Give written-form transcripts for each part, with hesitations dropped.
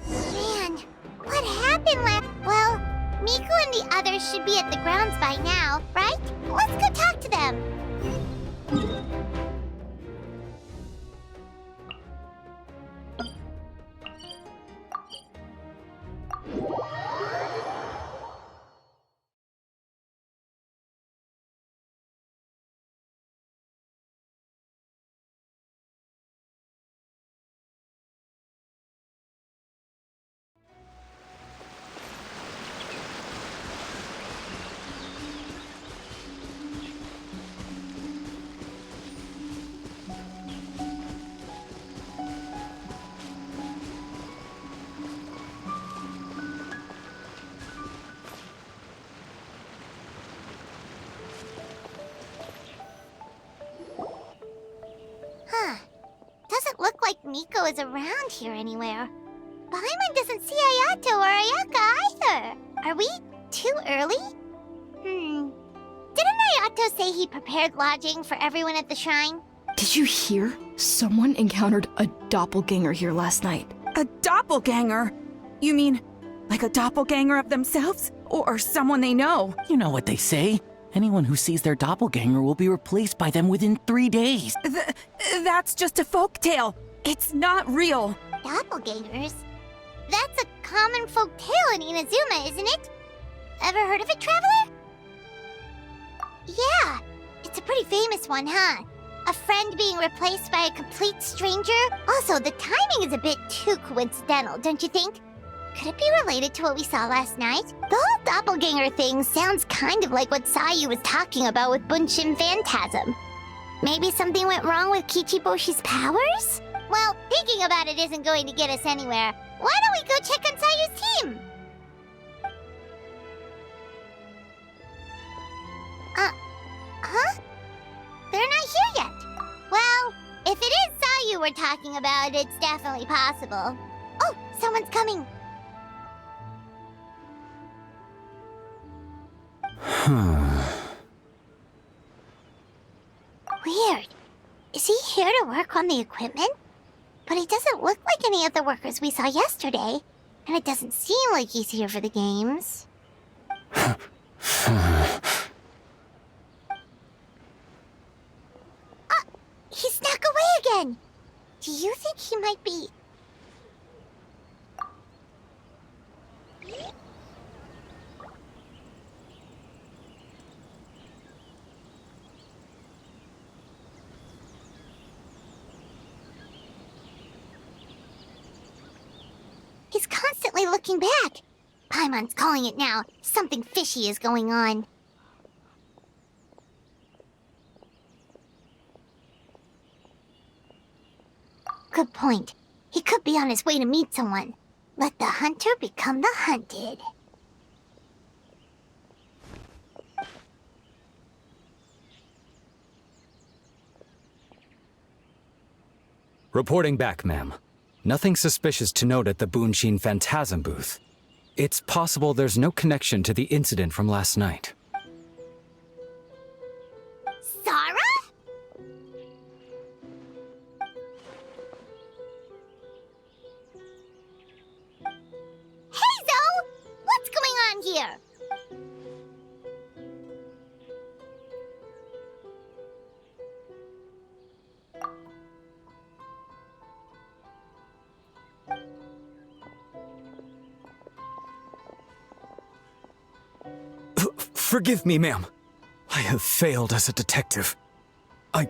Man, what happened Well, Miku and the others should be at the grounds by now, right? Let's go talk to them. Doesn't look like Miko is around here anywhere. Paimon doesn't see Ayato or Ayaka either. Are we too early? Didn't Ayato say he prepared lodging for everyone at the shrine? Did you hear? Someone encountered a doppelganger here last night. A doppelganger? You mean, like a doppelganger of themselves? Or someone they know? You know what they say. Anyone who sees their doppelganger will be replaced by them within 3 days. That's just a folktale. It's not real. Doppelgangers? That's a common folk tale in Inazuma, isn't it? Ever heard of it, Traveler? Yeah, it's a pretty famous one, huh? A friend being replaced by a complete stranger? Also, the timing is a bit too coincidental, don't you think? Could it be related to what we saw last night? The whole doppelganger thing sounds kind of like what Sayu was talking about with Bunshin Phantasm. Maybe something went wrong with Kichiboshi's powers? Well, thinking about it isn't going to get us anywhere. Why don't we go check on Sayu's team? Huh? They're not here yet. Well, if it is Sayu we're talking about, it's definitely possible. Oh, someone's coming. Weird. Is he here to work on the equipment? But he doesn't look like any of the workers we saw yesterday. And it doesn't seem like he's here for the games. He snuck away again! Do you think he might be... He's constantly looking back. Paimon's calling it now. Something fishy is going on. Good point. He could be on his way to meet someone. Let the hunter become the hunted. Reporting back, ma'am. Nothing suspicious to note at the Bunshin Phantasm booth. It's possible there's no connection to the incident from last night. Zara? Hazel! What's going on here? Forgive me, ma'am. I have failed as a detective. I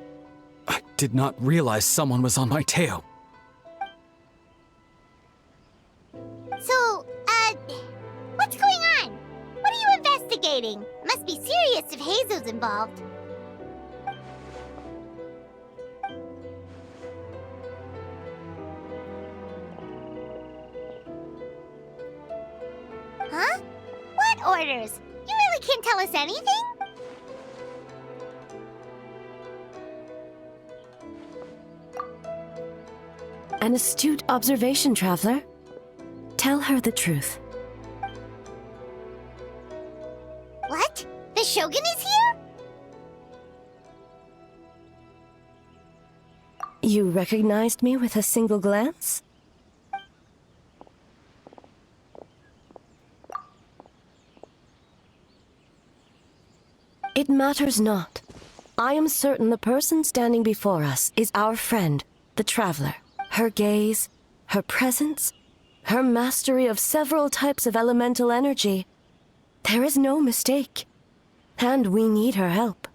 did not realize someone was on my tail. So, what's going on? What are you investigating? Must be serious if Hazel's involved. Huh? What orders? You really can't tell us anything? An astute observation, Traveler. Tell her the truth. What? The Shogun is here? You recognized me with a single glance? It matters not. I am certain the person standing before us is our friend, the Traveler. Her gaze, her presence, her mastery of several types of elemental energy. There is no mistake. And we need her help.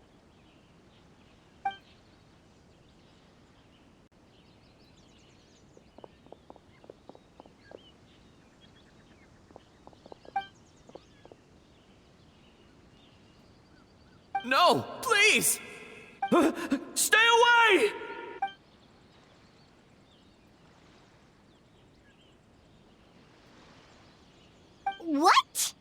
No, please! Stay away! What?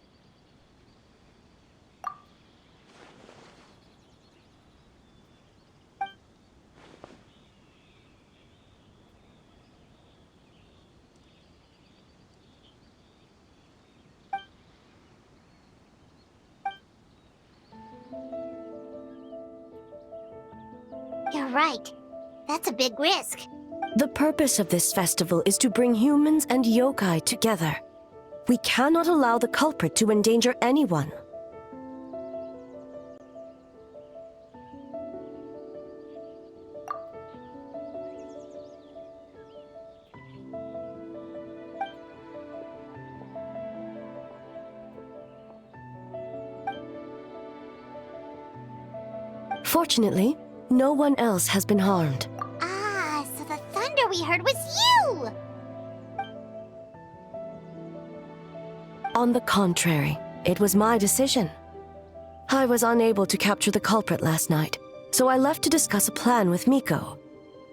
You're right. That's a big risk. The purpose of this festival is to bring humans and yokai together. We cannot allow the culprit to endanger anyone. Fortunately, no one else has been harmed. Ah, so the thunder we heard was you! On the contrary, it was my decision. I was unable to capture the culprit last night, so I left to discuss a plan with Miko.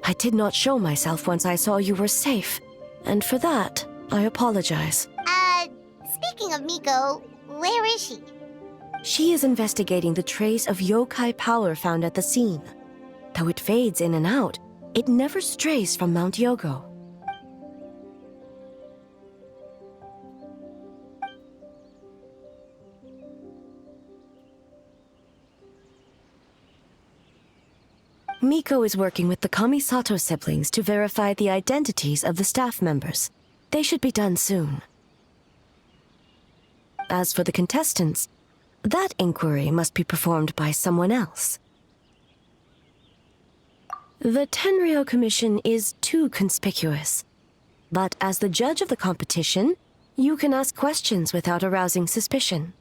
I did not show myself once I saw you were safe, and for that, I apologize. Speaking of Miko, where is she? She is investigating the trace of yokai power found at the scene. Though it fades in and out, it never strays from Mount Yogo. Miko is working with the Kamisato siblings to verify the identities of the staff members. They should be done soon. As for the contestants, that inquiry must be performed by someone else. The Tenryo Commission is too conspicuous. But as the judge of the competition, you can ask questions without arousing suspicion.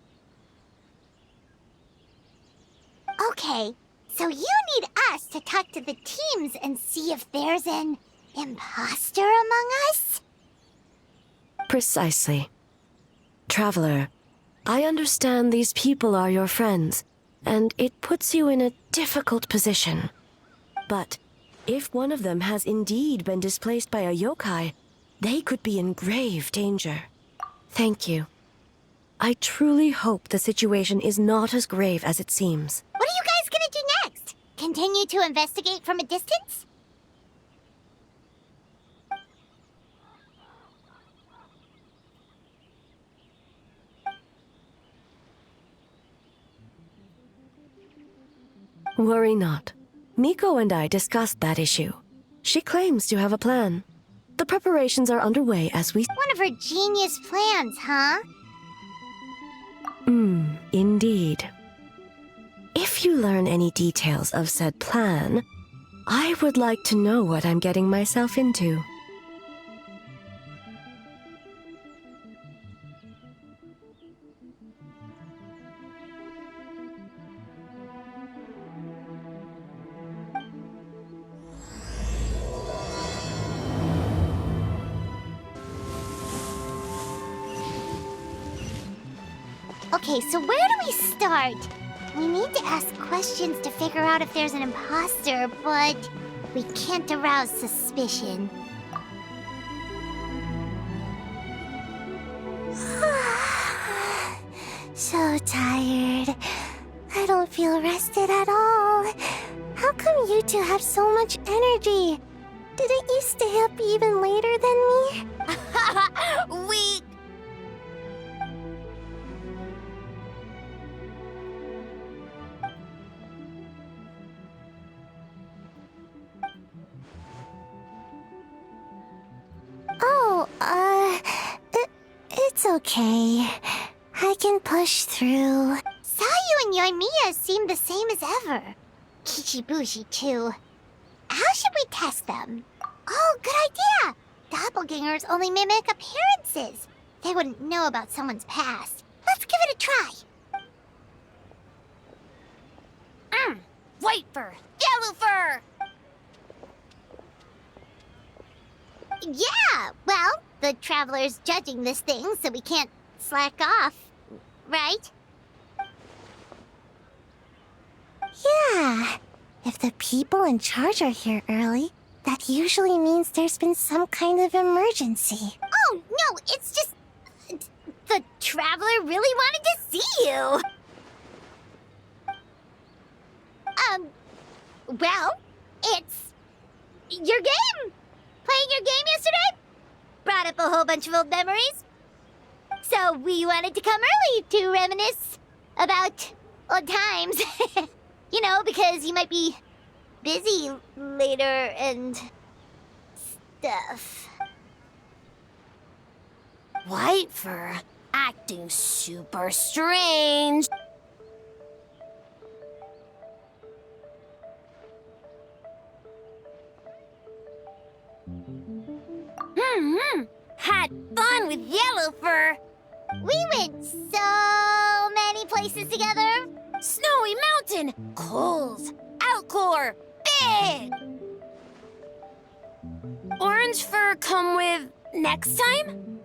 Okay, so you need us to talk to the teams and see if there's an imposter among us? Precisely. Traveler, I understand these people are your friends, and it puts you in a difficult position. But if one of them has indeed been displaced by a yokai, they could be in grave danger. Thank you. I truly hope the situation is not as grave as it seems. What are you guys gonna do next? Continue to investigate from a distance? Worry not. Miko and I discussed that issue. She claims to have a plan. The preparations are underway as we... One of her genius plans, huh? Indeed. If you learn any details of said plan, I would like to know what I'm getting myself into. Okay, so where do we start? We need to ask questions to figure out if there's an imposter, but we can't arouse suspicion. So tired. I don't feel rested at all. How come you two have so much energy? Didn't you stay up even later than me? We... It's okay. I can push through. Sayu and Yoimiya seem the same as ever. Kichibushi, too. How should we test them? Oh, good idea! Doppelgangers only mimic appearances. They wouldn't know about someone's past. Let's give it a try. White fur! Yellow fur! Yeah, well, the Traveler's judging this thing, so we can't slack off, right? Yeah, if the people in charge are here early, that usually means there's been some kind of emergency. Oh, no, it's just... the Traveler really wanted to see you! Well, it's... your game! Playing your game yesterday? Brought up a whole bunch of old memories. So we wanted to come early to reminisce about old times. You know, because you might be busy later and stuff. White fur acting super strange. Had fun with yellow fur. We went so many places together. Snowy Mountain, Coles, Outcore, Big. Orange fur come with next time?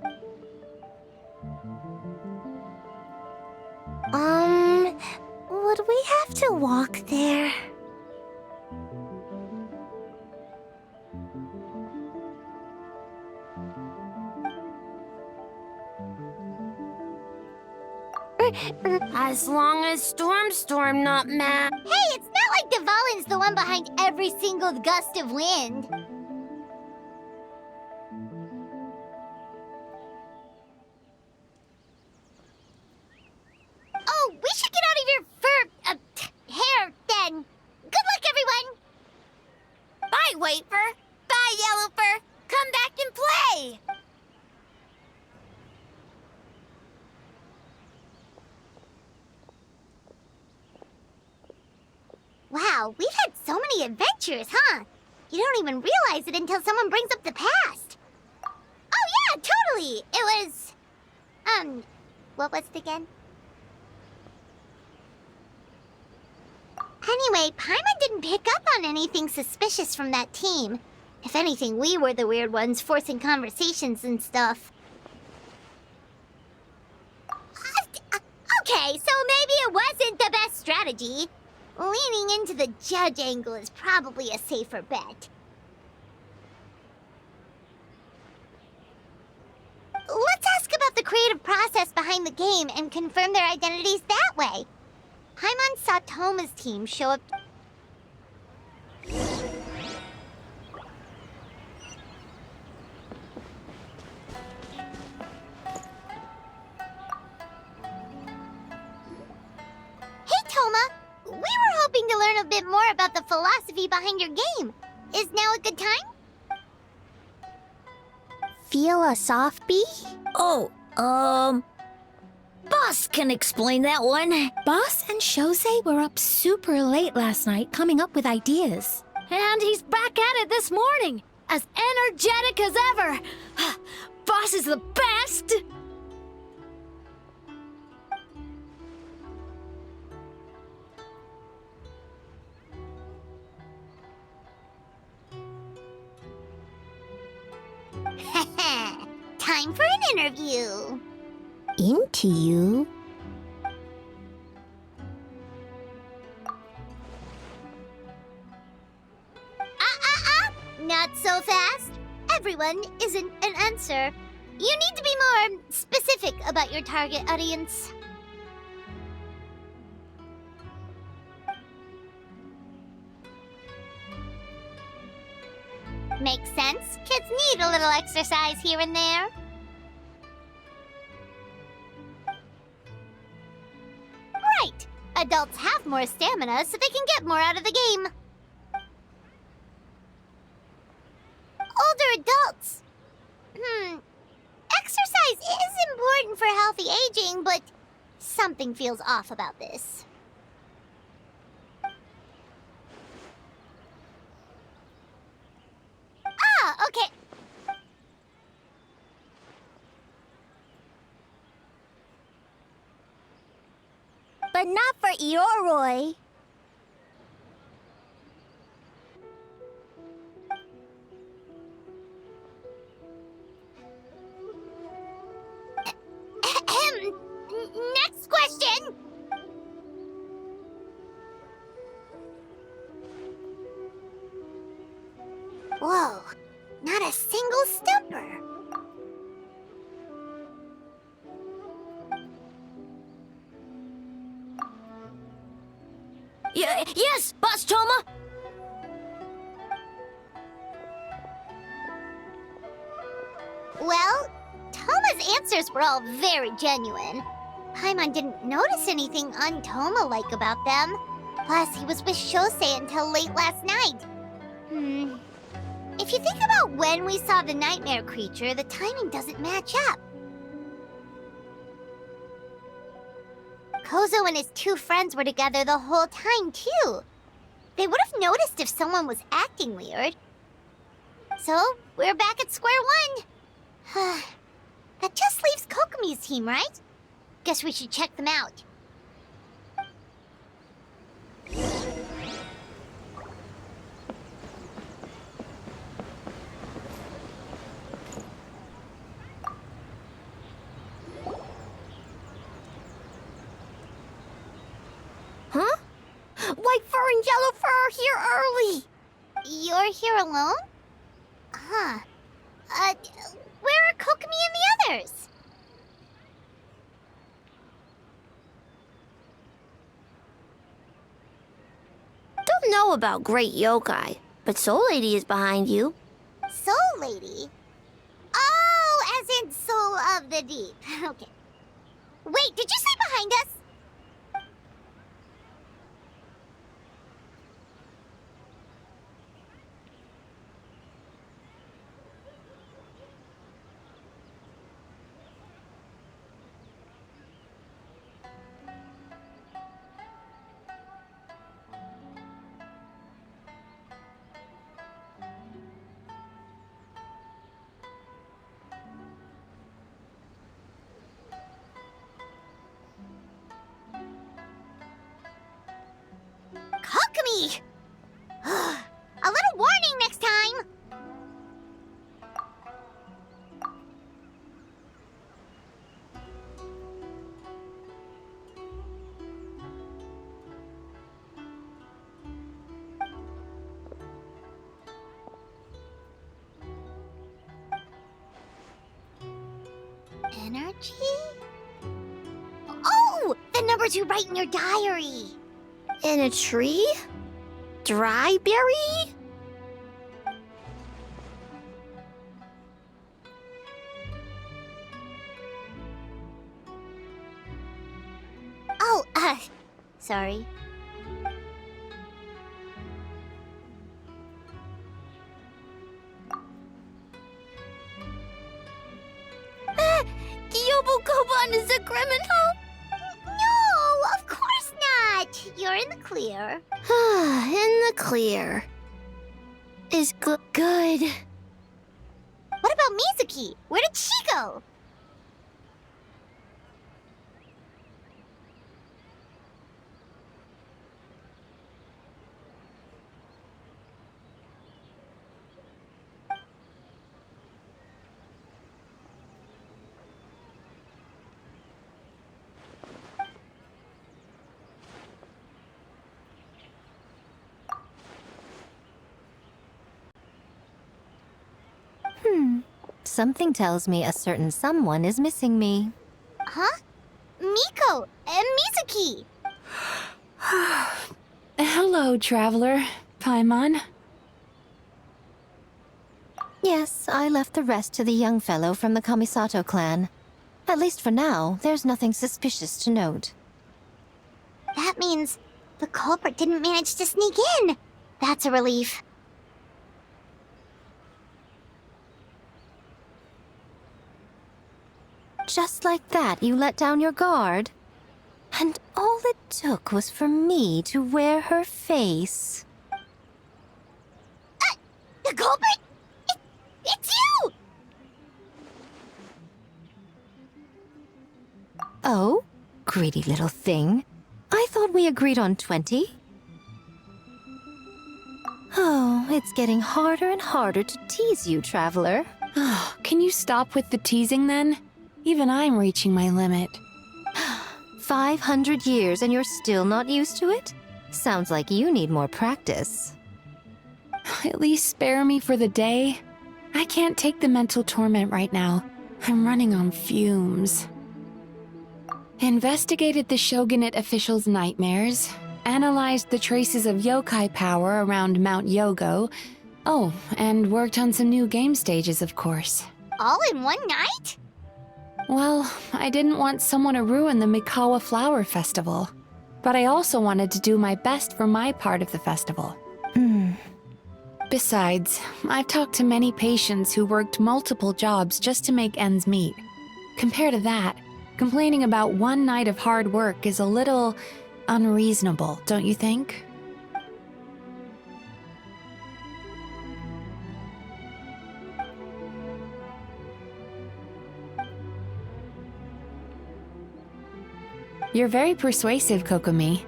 Would we have to walk there? As long as Storm not mad. Hey, it's not like Dvalin's the one behind every single gust of wind. Oh, we should get out of your hair then. Good luck, everyone. Bye, White Fur. Bye, Yellow Fur. Come back and play. Wow, we've had so many adventures, huh? You don't even realize it until someone brings up the past. Oh yeah, totally! It was... what was it again? Anyway, Paimon didn't pick up on anything suspicious from that team. If anything, we were the weird ones forcing conversations and stuff. Okay, so maybe it wasn't the best strategy. Leaning into the judge angle is probably a safer bet. Let's ask about the creative process behind the game and confirm their identities that way. Paimon saw Toma's team show up... Hey, Toma! We were hoping to learn a bit more about the philosophy behind your game. Is now a good time? Feel a soft bee? Oh, Boss can explain that one. Boss and Shosei were up super late last night coming up with ideas. And he's back at it this morning, as energetic as ever. Boss is the best! Time for an interview. Into you? Not so fast. Everyone isn't an answer. You need to be more specific about your target audience. Makes sense. Kids need a little exercise here and there. Right. Adults have more stamina, so they can get more out of the game. Older adults. Exercise is important for healthy aging, but Something feels off about this. Ah, okay. But not for Ioroi. Next question! Whoa, not a single stumper. Yes, Boss Toma! Well, Toma's answers were all very genuine. Paimon didn't notice anything un-Toma-like about them. Plus, he was with Shosei until late last night. If you think about when we saw the nightmare creature, the timing doesn't match up. Kozo and his two friends were together the whole time, too. They would have noticed if someone was acting weird. So, we're back at square one. That just leaves Kokomi's team, right? Guess we should check them out. Huh? White fur and yellow fur are here early! You're here alone? Huh. Where are Kokomi and the others? Don't know about Great Yokai, but Soul Lady is behind you. Soul Lady? Oh, as in Soul of the Deep. Okay. Wait, did you say behind us? Kokomi! A little warning next time! Energy? Oh! The numbers you write in your diary! In a tree? Dry berry? Oh, sorry. Yobukoban is a criminal? No, of course not. You're in the clear. In the clear. Is good. What about Mizuki? Where did she go? Something tells me a certain someone is missing me. Huh? Miko and Mizuki. Hello, traveler. Paimon. Yes, I left the rest to the young fellow from the Kamisato clan. At least for now, there's nothing suspicious to note. That means the culprit didn't manage to sneak in. That's a relief. Just like that, you let down your guard? And all it took was for me to wear her face. The culprit? It's you! Oh, greedy little thing. I thought we agreed on 20. Oh, it's getting harder and harder to tease you, Traveler. Oh, can you stop with the teasing then? Even I'm reaching my limit. 500 years and you're still not used to it? Sounds like you need more practice. At least spare me for the day. I can't take the mental torment right now. I'm running on fumes. Investigated the Shogunate officials' nightmares, analyzed the traces of yokai power around Mount Yogo. Oh, and worked on some new game stages, of course. All in one night? Well, I didn't want someone to ruin the Mikawa Flower Festival. But I also wanted to do my best for my part of the festival. Besides, I've talked to many patients who worked multiple jobs just to make ends meet. Compared to that, complaining about one night of hard work is a little unreasonable, don't you think? You're very persuasive, Kokomi.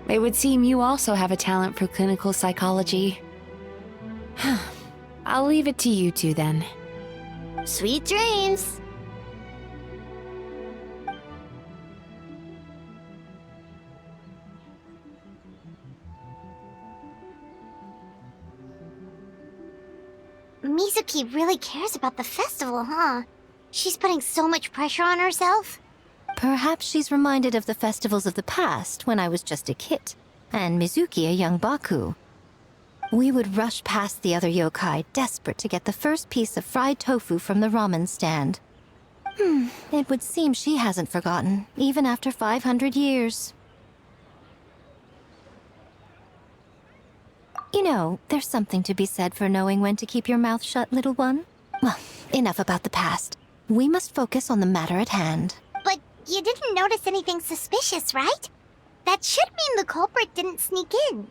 It would seem you also have a talent for clinical psychology. I'll leave it to you two then. Sweet dreams! Mizuki really cares about the festival, huh? She's putting so much pressure on herself. Perhaps she's reminded of the festivals of the past when I was just a kid, and Mizuki a young Baku. We would rush past the other yokai, desperate to get the first piece of fried tofu from the ramen stand. It would seem she hasn't forgotten, even after 500 years. You know, there's something to be said for knowing when to keep your mouth shut, little one. Well, enough about the past. We must focus on the matter at hand. But you didn't notice anything suspicious, right? That should mean the culprit didn't sneak in.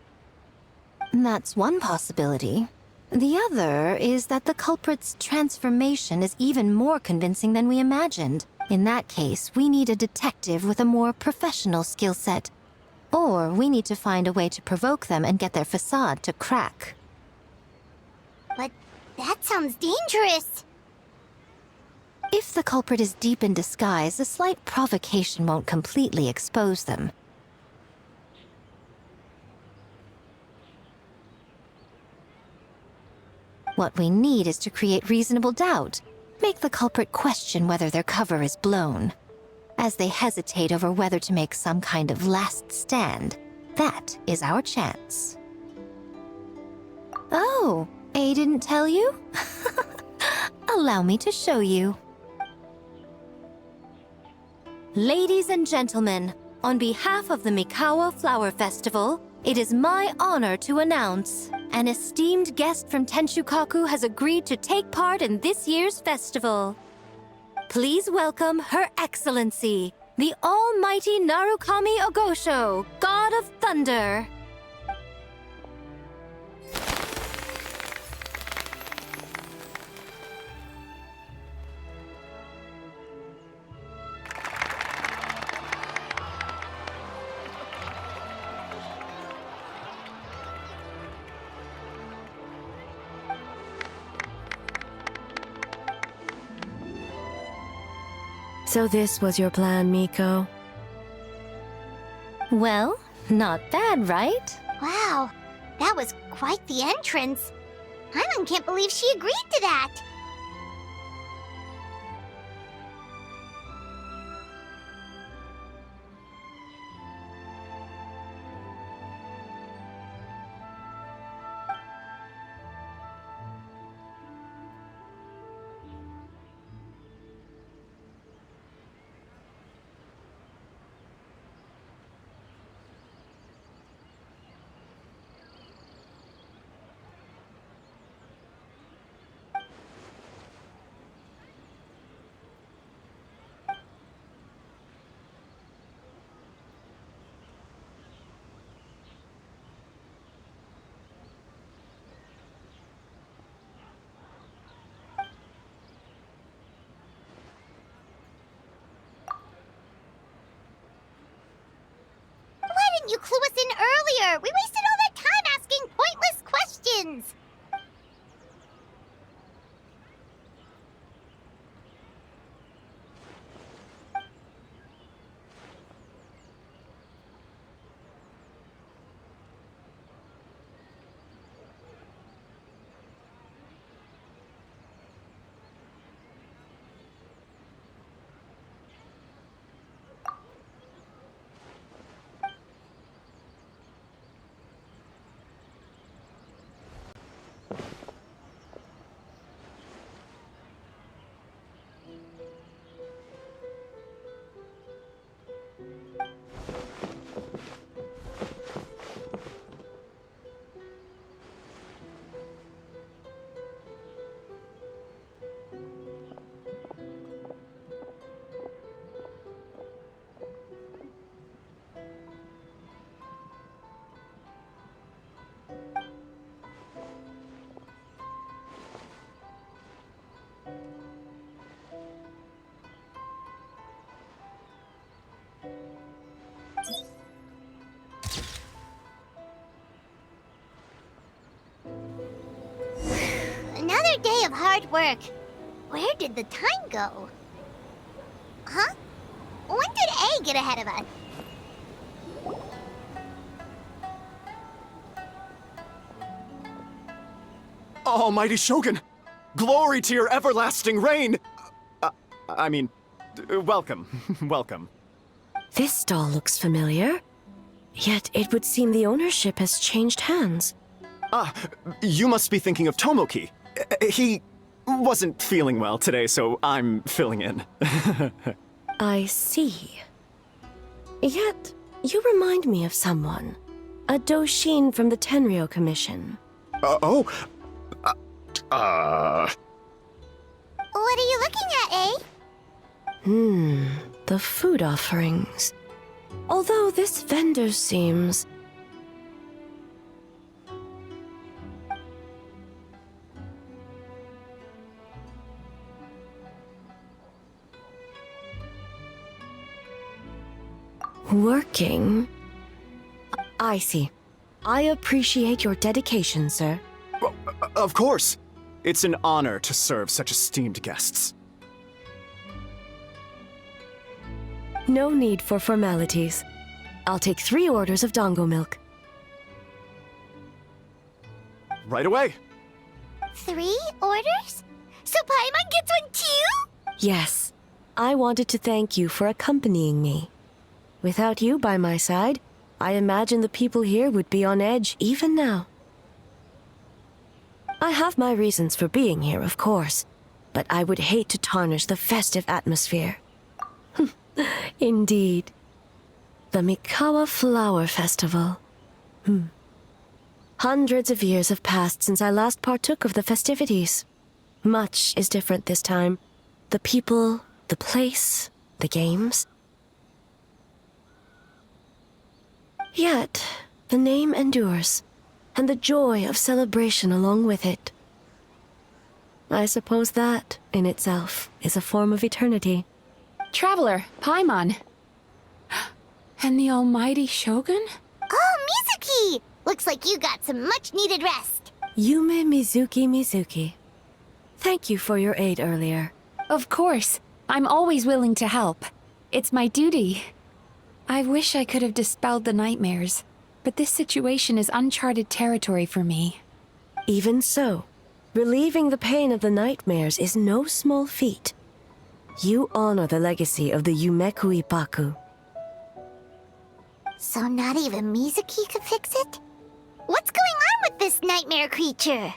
That's one possibility. The other is that the culprit's transformation is even more convincing than we imagined. In that case, we need a detective with a more professional skill set. Or we need to find a way to provoke them and get their facade to crack. But that sounds dangerous. If the culprit is deep in disguise, a slight provocation won't completely expose them. What we need is to create reasonable doubt. Make the culprit question whether their cover is blown. As they hesitate over whether to make some kind of last stand, that is our chance. Oh, A didn't tell you? Allow me to show you. Ladies and gentlemen, on behalf of the Mikawa Flower Festival, it is my honor to announce an esteemed guest from Tenshukaku has agreed to take part in this year's festival. Please welcome Her Excellency, the Almighty Narukami Ogosho, God of Thunder. So this was your plan, Miko? Well, not bad, right? Wow, that was quite the entrance. Hyman can't believe she agreed to that. you clue us in earlier? We wasted all that time asking pointless questions. Another day of hard work. Where did the time go? Huh? When did A get ahead of us? Almighty Shogun! Glory to your everlasting reign! Welcome. Welcome. This stall looks familiar. Yet it would seem the ownership has changed hands. Ah, you must be thinking of Tomoki. He wasn't feeling well today, so I'm filling in. I see. Yet, you remind me of someone. A Doshin from the Tenryo Commission. What are you looking at, eh? The food offerings. Although this vendor seems... working? I see. I appreciate your dedication, sir. Well, of course. It's an honor to serve such esteemed guests. No need for formalities. I'll take 3 orders of dongo milk. Right away. 3 orders? So Paimon gets one too? Yes. I wanted to thank you for accompanying me. Without you by my side, I imagine the people here would be on edge even now. I have my reasons for being here, of course, but I would hate to tarnish the festive atmosphere. Indeed. The Mikawa Flower Festival. Hundreds of years have passed since I last partook of the festivities. Much is different this time. The people, the place, the games. Yet, the name endures, and the joy of celebration along with it. I suppose that, in itself, is a form of eternity. Traveler, Paimon. And the almighty Shogun? Oh, Mizuki! Looks like you got some much-needed rest. Yume Mizuki. Thank you for your aid earlier. Of course. I'm always willing to help. It's my duty. I wish I could have dispelled the nightmares, but this situation is uncharted territory for me. Even so, relieving the pain of the nightmares is no small feat. You honor the legacy of the Yumekui Baku. So not even Mizuki could fix it? What's going on with this nightmare creature?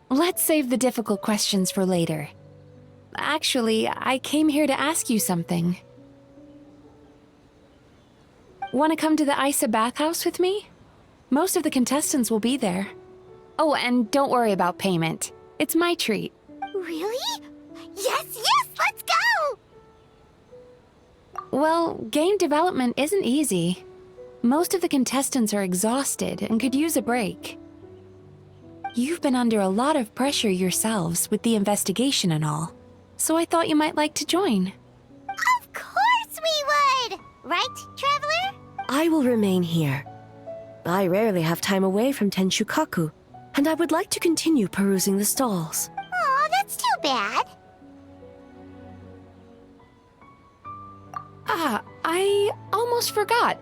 Let's save the difficult questions for later. Actually, I came here to ask you something. Want to come to the Isa bathhouse with me? Most of the contestants will be there. Oh, and don't worry about payment. It's my treat. Really? Yes, let's go! Well, game development isn't easy. Most of the contestants are exhausted and could use a break. You've been under a lot of pressure yourselves with the investigation and all. so I thought you might like to join. Of course we would! Right, Traveler? I will remain here. I rarely have time away from Tenshukaku, and I would like to continue perusing the stalls. Aw, that's too bad. Ah, I almost forgot.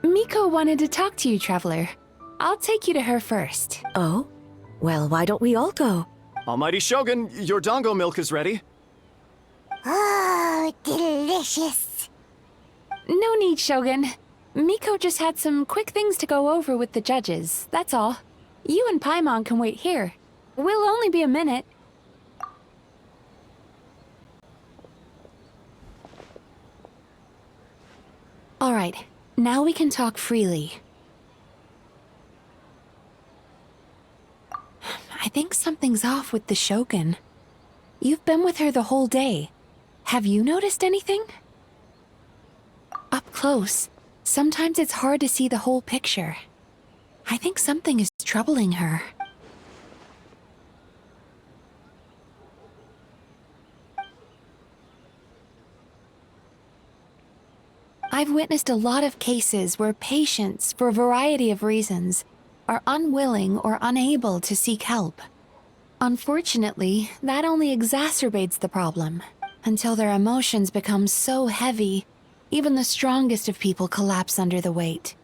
Miko wanted to talk to you, Traveler. I'll take you to her first. Oh? Well, why don't we all go? Almighty Shogun, your dango milk is ready. Oh, delicious. No need, Shogun. Miko just had some quick things to go over with the judges, that's all. You and Paimon can wait here. We'll only be a minute. All right, now we can talk freely. I think something's off with the Shogun. You've been with her the whole day. Have you noticed anything? Up close, sometimes it's hard to see the whole picture. I think something is troubling her. I've witnessed a lot of cases where patients, for a variety of reasons, are unwilling or unable to seek help. Unfortunately, that only exacerbates the problem, until their emotions become so heavy, even the strongest of people collapse under the weight.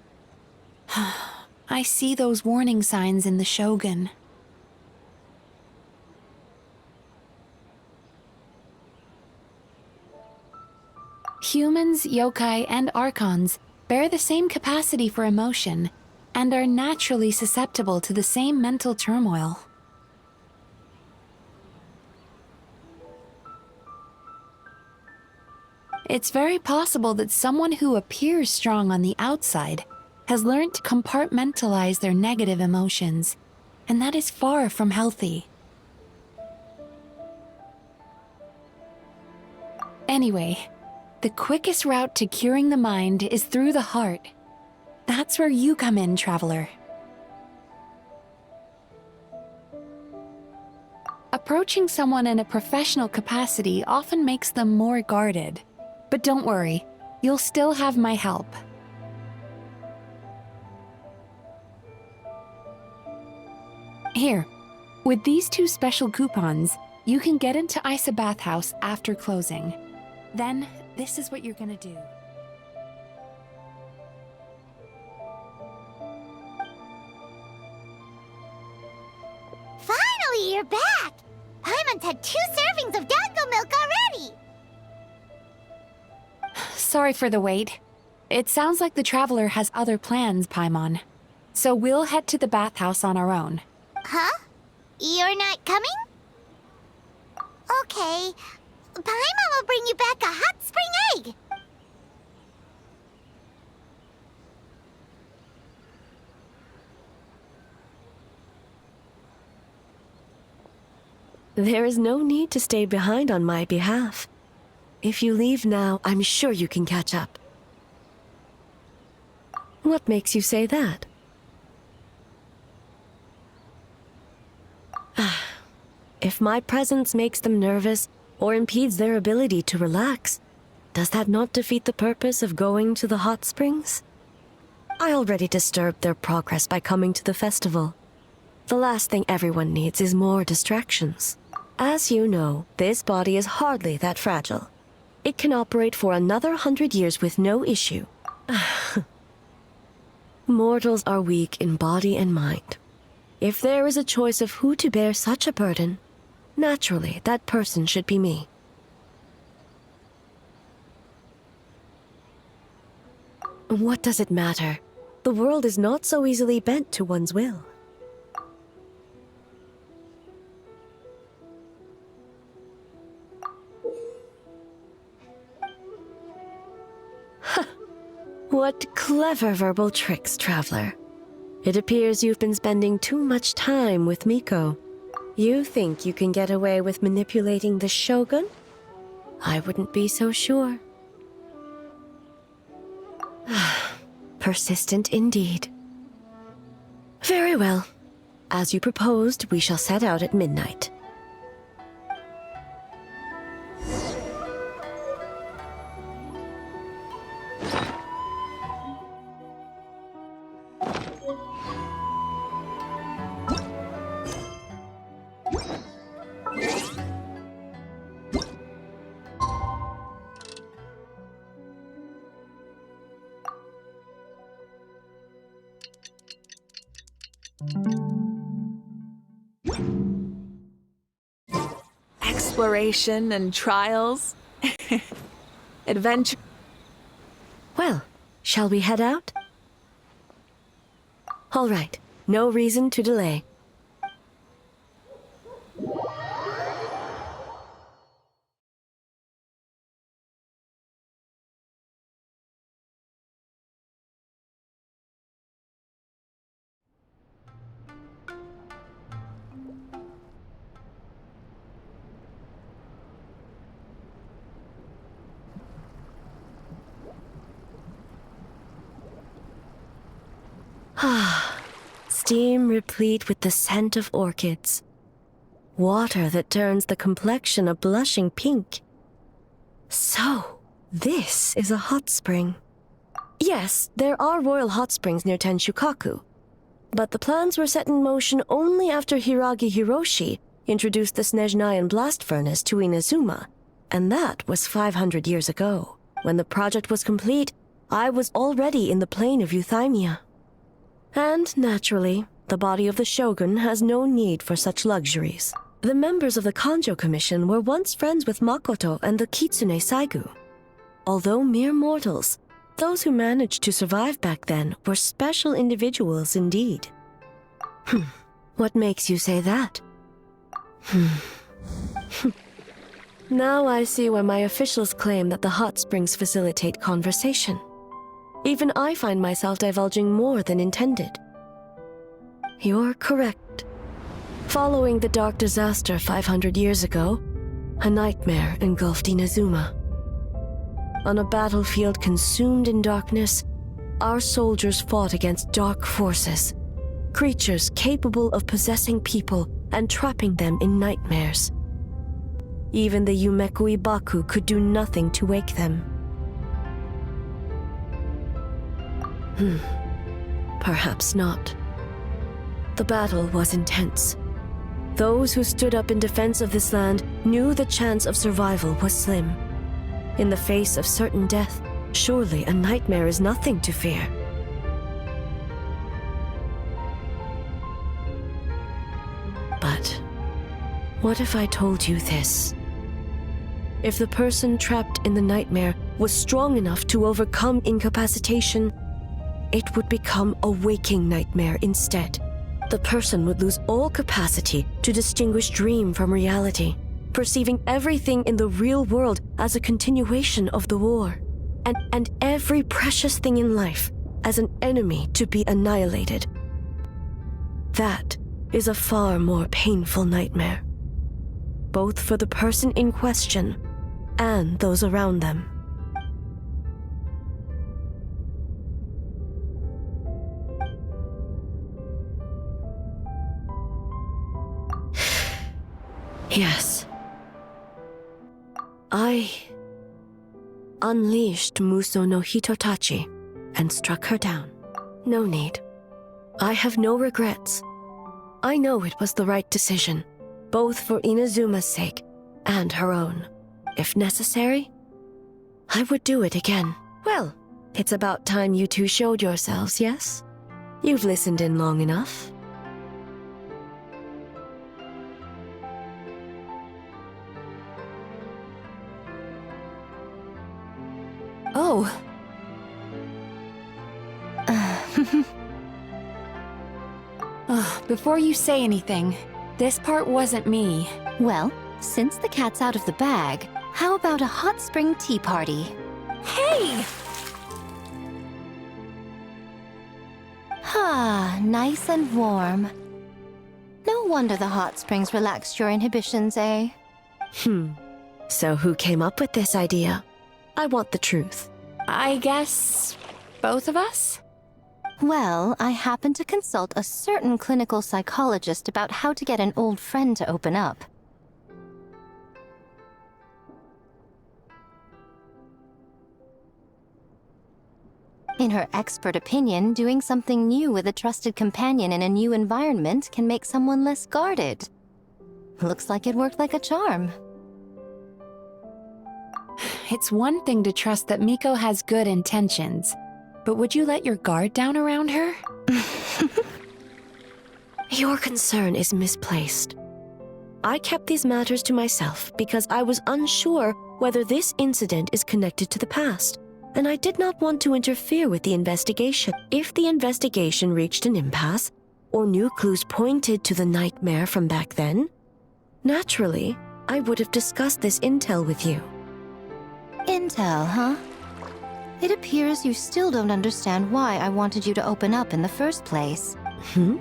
I see those warning signs in the Shogun. Humans, yokai, and archons bear the same capacity for emotion and are naturally susceptible to the same mental turmoil. It's very possible that someone who appears strong on the outside has learned to compartmentalize their negative emotions, and that is far from healthy. Anyway, the quickest route to curing the mind is through the heart. That's where you come in, Traveler. Approaching someone in a professional capacity often makes them more guarded. But don't worry, you'll still have my help. Here, with these 2 special coupons, you can get into Isa Bathhouse after closing. Then, this is what you're gonna do. Finally, you're back! Paimon's had 2 servings of dango milk already! Sorry for the wait. It sounds like the Traveler has other plans, Paimon. So we'll head to the bathhouse on our own. Huh? You're not coming? Okay. Paimon will bring you back a hot spring egg! There is no need to stay behind on my behalf. If you leave now, I'm sure you can catch up. What makes you say that? If my presence makes them nervous or impedes their ability to relax, does that not defeat the purpose of going to the hot springs? I already disturbed their progress by coming to the festival. The last thing everyone needs is more distractions. As you know, this body is hardly that fragile. It can operate for another 100 years with no issue. Mortals are weak in body and mind. If there is a choice of who to bear such a burden, naturally that person should be me. What does it matter? The world is not so easily bent to one's will. What clever verbal tricks, Traveler. It appears you've been spending too much time with Miko. You think you can get away with manipulating the Shogun? I wouldn't be so sure. Persistent indeed. Very well. As you proposed, we shall set out at midnight. exploration and trials. Adventure. Well, shall we head out? All right, no reason to delay. Steam replete with the scent of orchids. Water that turns the complexion a blushing pink. So, this is a hot spring. Yes, there are royal hot springs near Tenshukaku, but the plans were set in motion only after Hiragi Hiroshi introduced the Snezhnayan blast furnace to Inazuma, and that was 500 years ago. When the project was complete, I was already in the plain of Euthymia. And, naturally, the body of the shogun has no need for such luxuries. The members of the Kanjo Commission were once friends with Makoto and the Kitsune Saigu. Although mere mortals, those who managed to survive back then were special individuals indeed. What makes you say that? Now I see why my officials claim that the hot springs facilitate conversation. Even I find myself divulging more than intended. You're correct. Following the dark disaster 500 years ago, a nightmare engulfed Inazuma. On a battlefield consumed in darkness, our soldiers fought against dark forces, creatures capable of possessing people and trapping them in nightmares. Even the Yumeku Ibaku could do nothing to wake them. Perhaps not. The battle was intense. Those who stood up in defense of this land knew the chance of survival was slim. In the face of certain death, surely a nightmare is nothing to fear. But what if I told you this? If the person trapped in the nightmare was strong enough to overcome incapacitation, it would become a waking nightmare instead. The person would lose all capacity to distinguish dream from reality, perceiving everything in the real world as a continuation of the war, and every precious thing in life as an enemy to be annihilated. That is a far more painful nightmare, both for the person in question and those around them. Yes. I unleashed Muso no Hitotachi and struck her down. No need. I have no regrets. I know it was the right decision, both for Inazuma's sake and her own. If necessary, I would do it again. Well, it's about time you two showed yourselves, yes? You've listened in long enough. Oh. Before you say anything, this part wasn't me. Well, since the cat's out of the bag, how about a hot spring tea party? Hey! Ah, nice and warm. No wonder the hot springs relaxed your inhibitions, eh? So who came up with this idea? I want the truth. I guess both of us? Well, I happened to consult a certain clinical psychologist about how to get an old friend to open up. In her expert opinion, doing something new with a trusted companion in a new environment can make someone less guarded. Looks like it worked like a charm. It's one thing to trust that Miko has good intentions, but would you let your guard down around her? Your concern is misplaced. I kept these matters to myself because I was unsure whether this incident is connected to the past, and I did not want to interfere with the investigation. If the investigation reached an impasse, or new clues pointed to the nightmare from back then, naturally, I would have discussed this intel with you. Intel, huh? It appears you still don't understand why I wanted you to open up in the first place. Help!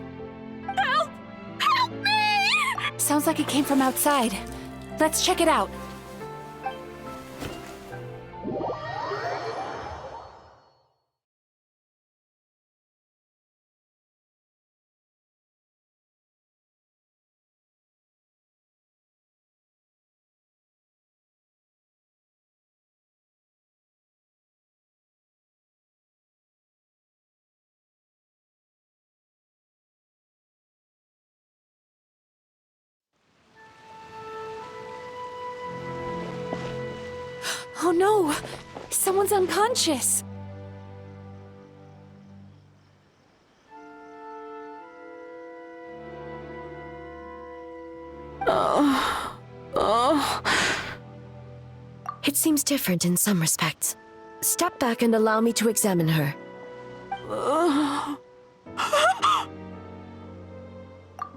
Help me! Sounds like it came from outside. Let's check it out. Oh no! Someone's unconscious! It seems different in some respects. Step back and allow me to examine her.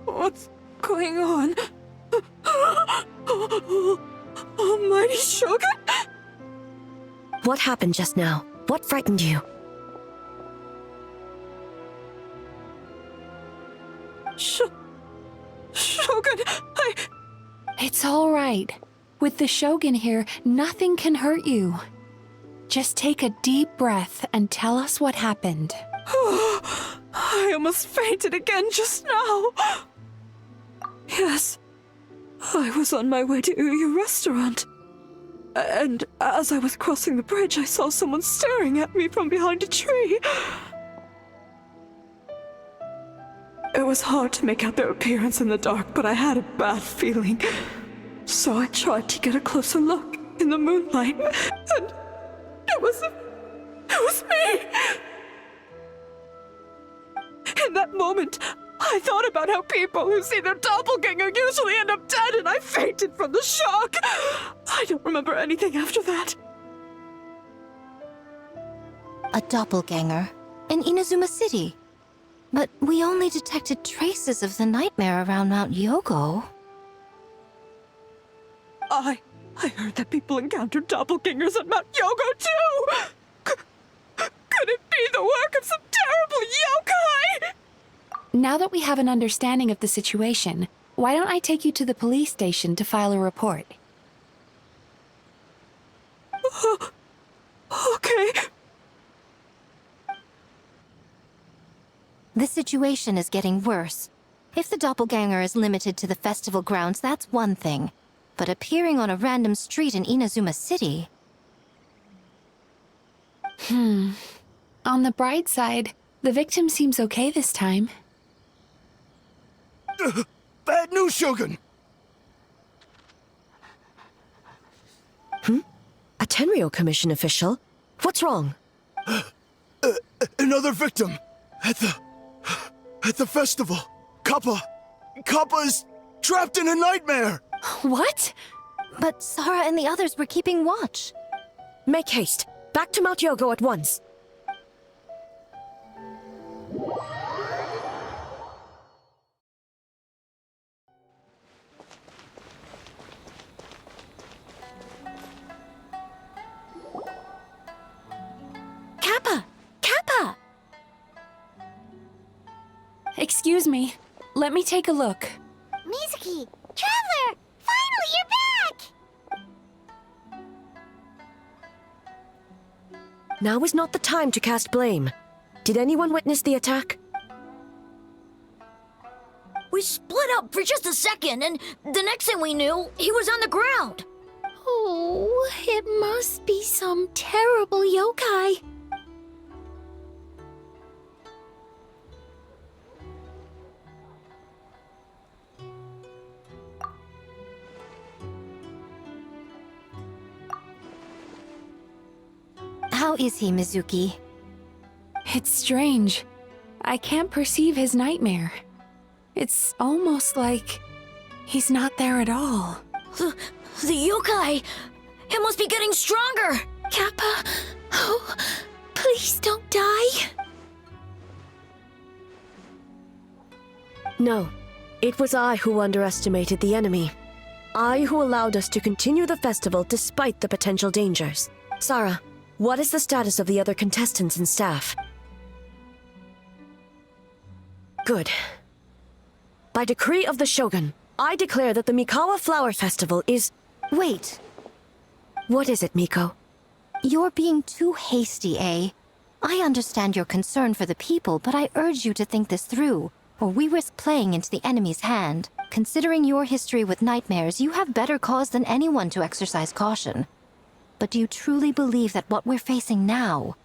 What's going on? Almighty Shogun? What happened just now? What frightened you? Shogun, It's all right. With the Shogun here, nothing can hurt you. Just take a deep breath and tell us what happened. I almost fainted again just now. Yes, I was on my way to your restaurant. And as I was crossing the bridge, I saw someone staring at me from behind a tree. It was hard to make out their appearance in the dark, but I had a bad feeling. So I tried to get a closer look in the moonlight, and it was me! In that moment, I thought about how people who see their doppelganger usually end up dead, and I fainted from the shock. I don't remember anything after that. A doppelganger in Inazuma City. But we only detected traces of the nightmare around Mount Yogo. I heard that people encountered doppelgangers at Mount Yogo too! Could it be the work of some terrible yokai? Now that we have an understanding of the situation, why don't I take you to the police station to file a report? Okay. The situation is getting worse. If the doppelganger is limited to the festival grounds, that's one thing. But appearing on a random street in Inazuma City... On the bright side, the victim seems okay this time. Bad news, Shogun! A Tenryo Commission official? What's wrong? Another victim! At the festival! Kappa is trapped in a nightmare! What? But Sara and the others were keeping watch. Make haste. Back to Mount Yogo at once. Kappa! Kappa! Excuse me. Let me take a look. Mizuki! Traveler! Finally, you're back! Now is not the time to cast blame. Did anyone witness the attack? We split up for just a second, and the next thing we knew, he was on the ground. Oh, it must be some terrible yokai. How is he, Mizuki? It's strange. I can't perceive his nightmare. It's almost like He's not there at all. The yokai! It must be getting stronger! Kappa, oh, please don't die. No, it was I who underestimated the enemy. I who allowed us to continue the festival despite the potential dangers. Sarah, what is the status of the other contestants and staff? Good. By decree of the Shogun, I declare that the Mikawa Flower Festival is... Wait, What is it, Miko? you're being too hasty, eh? I understand your concern for the people, but I urge you to think this through, or we risk playing into the enemy's hand. Considering your history with nightmares, you have better cause than anyone to exercise caution. But do you truly believe that what we're facing now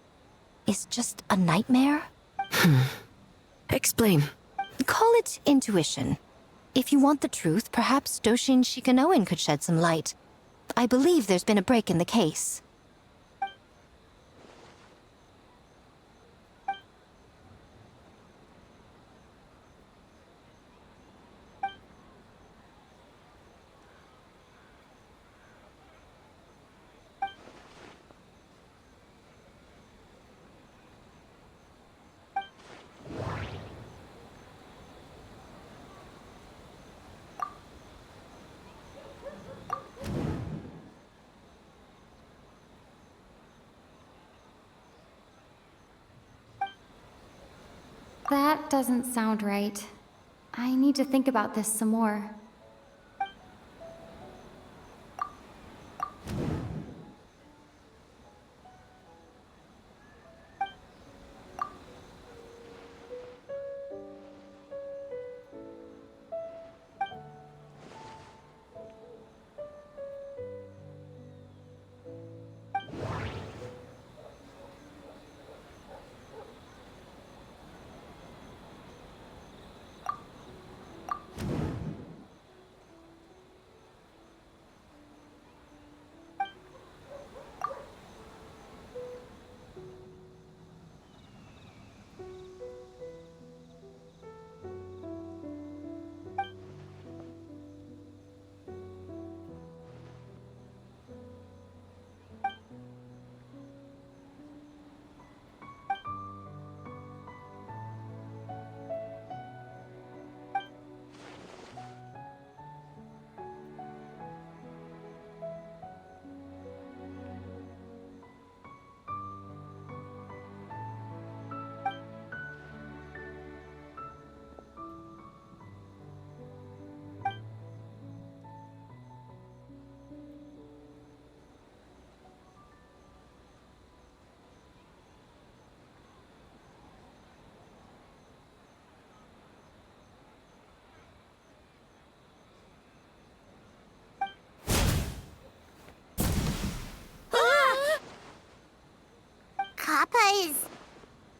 is just a nightmare? Explain. Call it intuition. If you want the truth, perhaps Doshin Shikanoin could shed some light. I believe there's been a break in the case. That doesn't sound right. I need to think about this some more.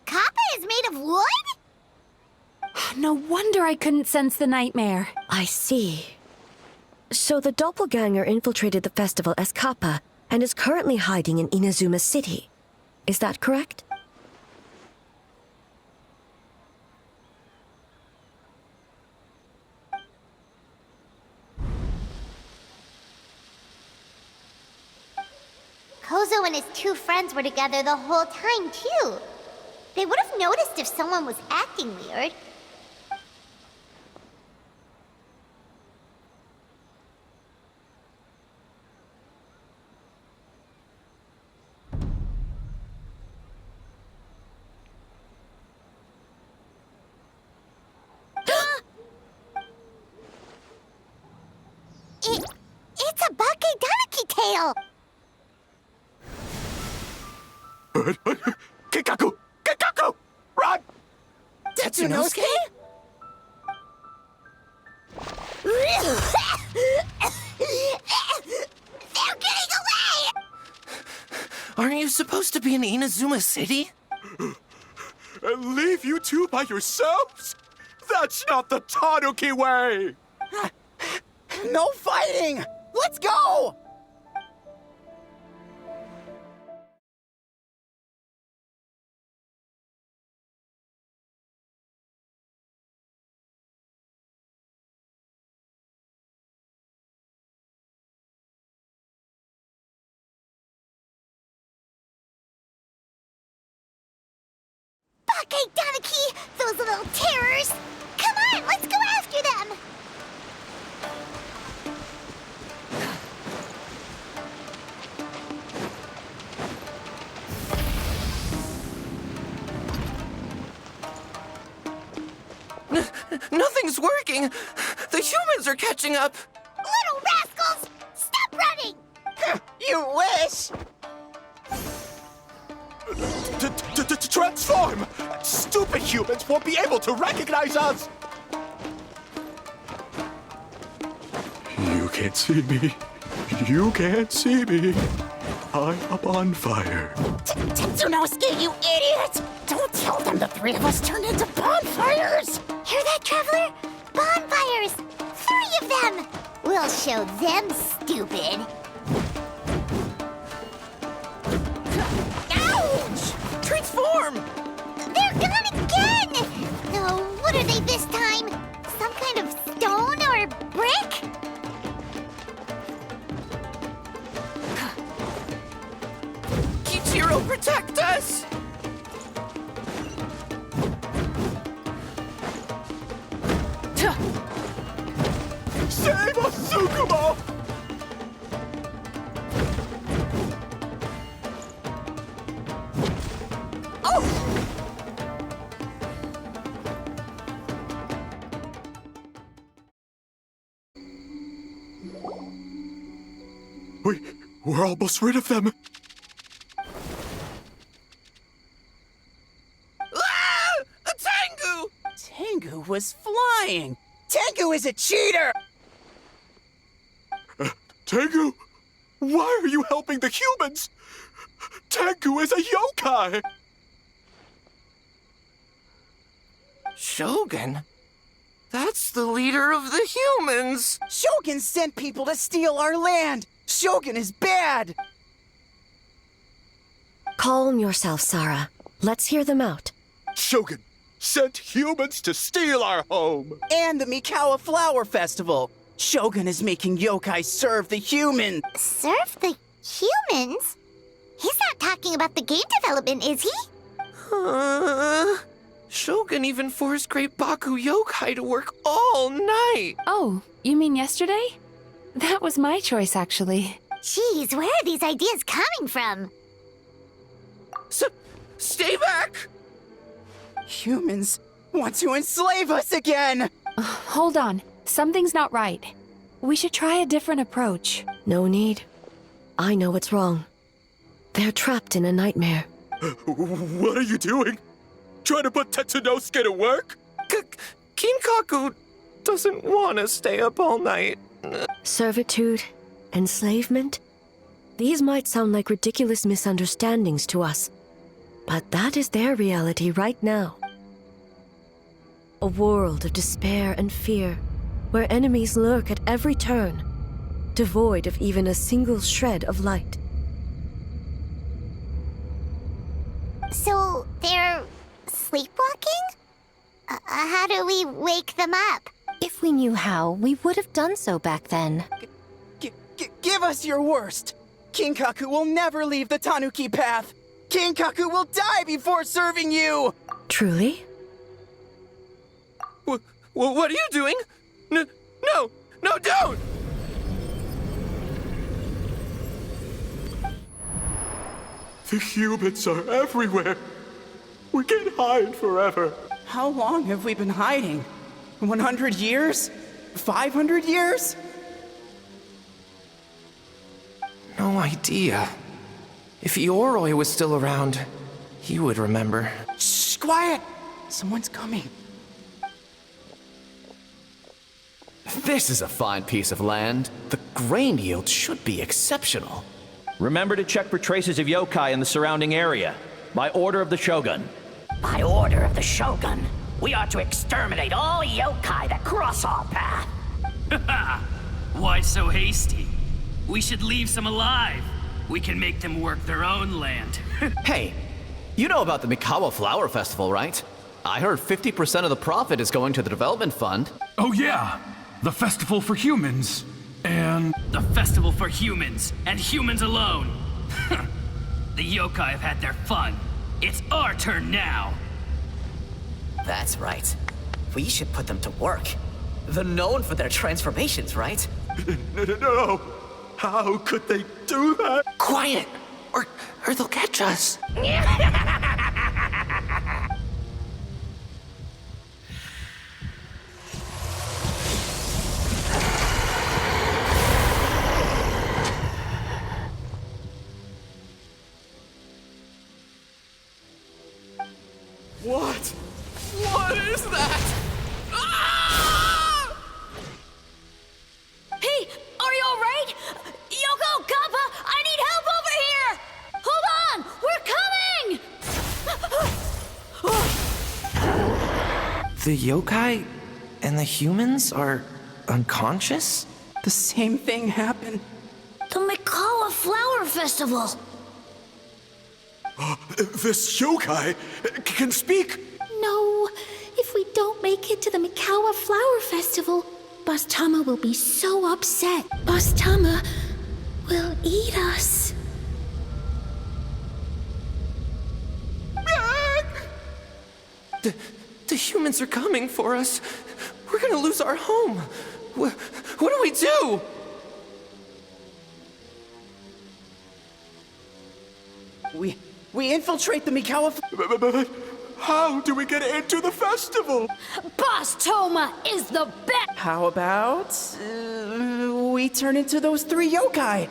Kappa is made of wood? No wonder I couldn't sense the nightmare. I see. So the doppelganger infiltrated the festival as Kappa and is currently hiding in Inazuma City. Is that correct? Kozo and his two friends were together the whole time, too. They would have noticed if someone was acting weird. It's a Bakedaniki tail! Kikaku! Kikaku! Run! Tetsunosuke? They're getting away! Aren't you supposed to be in Inazuma City? And leave you two by yourselves? That's not the Tanuki way! No fighting! Let's go! Okay, Donaki, those little terrors! Come on, let's go after them! Nothing's working! The humans are catching up! Little rascals! Stop running! You wish! Transform! Stupid humans won't be able to recognize us! You can't see me. You can't see me. I'm up on fire. Tetsunosuke, you idiot! Don't tell them the three of us turned into bonfires! Hear that, Traveler? Bonfires! 3 of them! We'll show them, stupid. Ouch! Transform! They're gone again! Oh, what are they this time? Some kind of stone or brick? Kichiro, protect us! Save us, Tsukumo! We're almost rid of them. Ah! A Tengu! Tengu was flying! Tengu is a cheater! Tengu, why are you helping the humans? Tengu is a yokai! Shogun? That's the leader of the humans! Shogun sent people to steal our land! Shogun is bad! Calm yourself, Sarah. Let's hear them out. Shogun sent humans to steal our home! And the Mikawa Flower Festival! Shogun is making yokai serve the humans! Serve the humans? He's not talking about the game development, is he? Shogun even forced Great Baku Yokai to work all night! Oh, you mean yesterday? That was my choice, actually. Jeez, where are these ideas coming from? Stay back! Humans want to enslave us again! Hold on. Something's not right. We should try a different approach. No need. I know what's wrong. They're trapped in a nightmare. What are you doing? Trying to put Tetsunosuke to work? Kinkaku doesn't want to stay up all night. Servitude, enslavement? These might sound like ridiculous misunderstandings to us, but that is their reality right now. A world of despair and fear, where enemies lurk at every turn, devoid of even a single shred of light. So, they're sleepwalking? How do we wake them up? If we knew how, we would have done so back then. Give us your worst! Kinkaku will never leave the Tanuki path! Kinkaku will die before serving you! Truly? What are you doing? No, don't! The humans are everywhere. We can't hide forever. How long have we been hiding? 100 years? 500 years? No idea. If Ioroi was still around, he would remember. Shh, quiet! Someone's coming. This is a fine piece of land. The grain yield should be exceptional. Remember to check for traces of yokai in the surrounding area. By order of the Shogun. By order of the Shogun, we are to exterminate all yokai that cross our path. Why so hasty? We should leave some alive. We can make them work their own land. Hey, you know about the Mikawa Flower Festival, right? I heard 50% of the profit is going to the development fund. Oh yeah, the festival for humans. And... the festival for humans, and humans alone. The yokai have had their fun. It's our turn now. That's right. We should put them to work. They're known for their transformations, right? No! How could they do that? Quiet! Or they'll catch us. What? What is that? Hey, are you alright? Yoko, Kappa, I need help over here! Hold on, we're coming! The yokai and the humans are unconscious? The same thing happened. The Mikawa Flower Festival! This yokai can speak! No, if we don't make it to the Mikawa Flower Festival, Boss Tama will be so upset. Boss Tama will eat us. The humans are coming for us. We're gonna lose our home. What do we do? We infiltrate the Mikawa. But how do we get into the festival? Boss Toma is the best! How about we turn into those 3 yokai?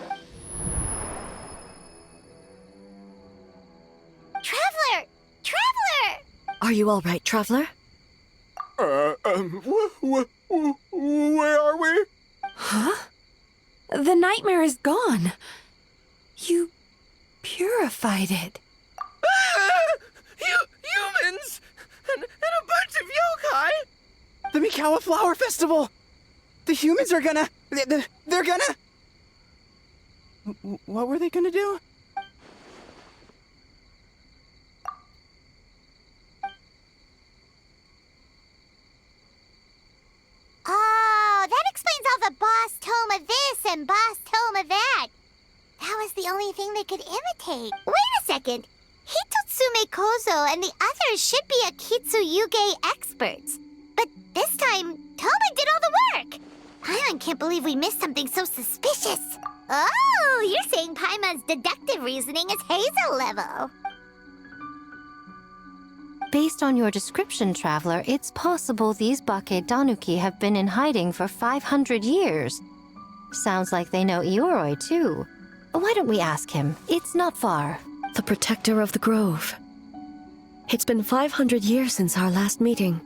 Traveler! Traveler! Are you all right, Traveler? Where are we? Huh? The nightmare is gone. You purified it. Humans! And a bunch of yokai! The Mikawa Flower Festival! The humans are gonna... They're gonna... What were they gonna do? Oh, that explains all the Boss Toma this and Boss Toma that. That was the only thing they could imitate. Wait a second. Hitotsume Kozo and the others should be Akitsuyuge experts. But this time, Toma did all the work. Paimon can't believe we missed something so suspicious. Oh, you're saying Paimon's deductive reasoning is Hazel level. Based on your description, Traveler, it's possible these Bake Danuki have been in hiding for 500 years. Sounds like they know Ioroi, too. Why don't we ask him? It's not far. The protector of the grove. It's been 500 years since our last meeting.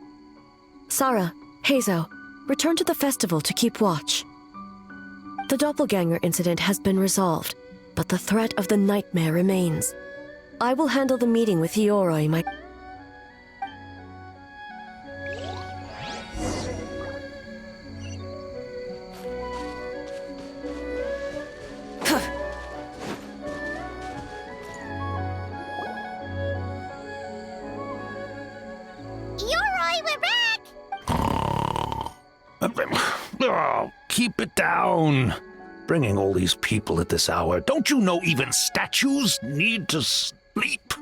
Sarah, Hazo, return to the festival to keep watch. The doppelganger incident has been resolved, but the threat of the nightmare remains. I will handle the meeting with Ioroi, my... Oh, keep it down. Bringing all these people at this hour. Don't you know even statues need to sleep?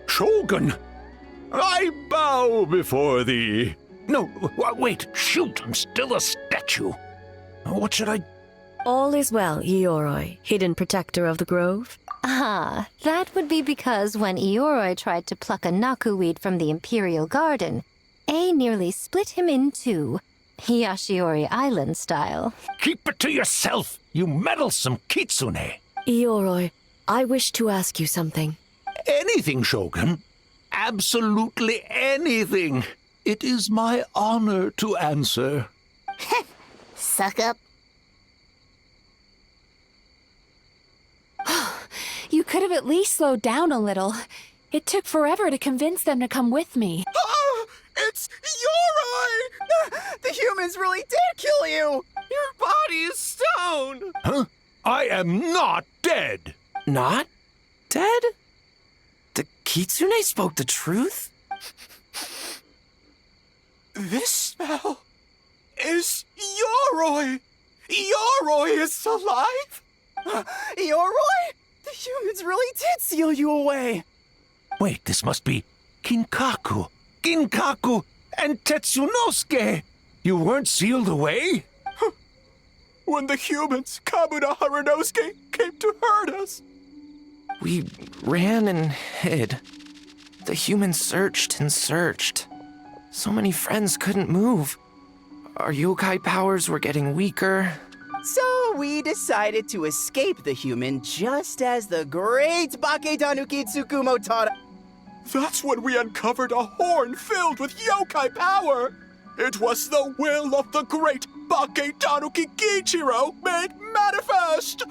Shogun, I bow before thee. No, wait, shoot, I'm still a statue. What should I... All is well, Ioroi, hidden protector of the grove. Ah, that would be because when Ioroi tried to pluck a Nakuweed from the Imperial Garden, A nearly split him in two, Yashiori Island style. Keep it to yourself, you meddlesome kitsune. Ioroi, I wish to ask you something. Anything, Shogun. Absolutely anything. It is my honor to answer. Suck up. You could have at least slowed down a little. It took forever to convince them to come with me. Oh, it's Ioroi! The humans really did kill you! Your body is stone! Huh? I am not dead. Not dead? The kitsune spoke the truth? This smell is Ioroi! Ioroi is alive! Ioroi? The humans really did seal you away! Wait, this must be Kinkaku. Ginkaku and Tetsunosuke! You weren't sealed away? When the humans, Kabuna Harunosuke, came to hurt us. We ran and hid. The humans searched and searched. So many friends couldn't move. Our yokai powers were getting weaker. So we decided to escape the human just as the great Baketanuki Tsukumo taught us. That's when we uncovered a horn filled with yokai power. It was the will of the great Baketanuki Kichiro made manifest.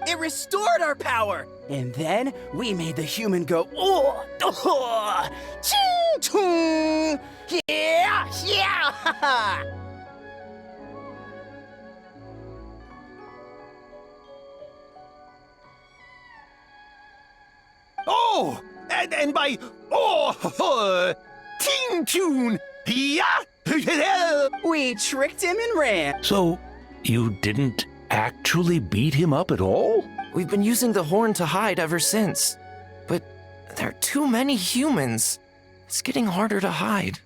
It restored our power, and then we made the human go, oh, oh, ching, chung, yeah, yeah, ha, ha. Oh! And by Ting Tune! Yeah! We tricked him and ran. So, you didn't actually beat him up at all? We've been using the horn to hide ever since. But there are too many humans. It's getting harder to hide.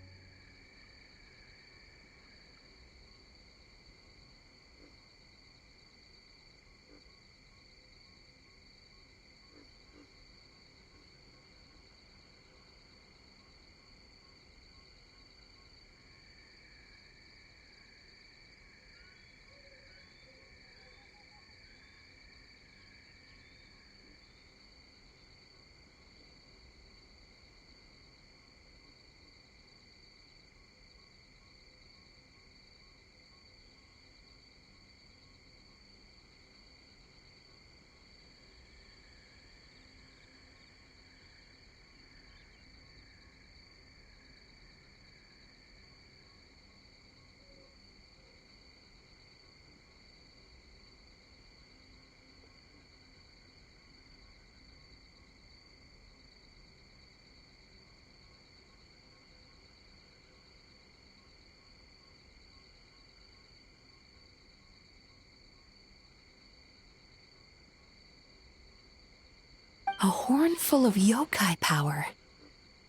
A horn full of yokai power.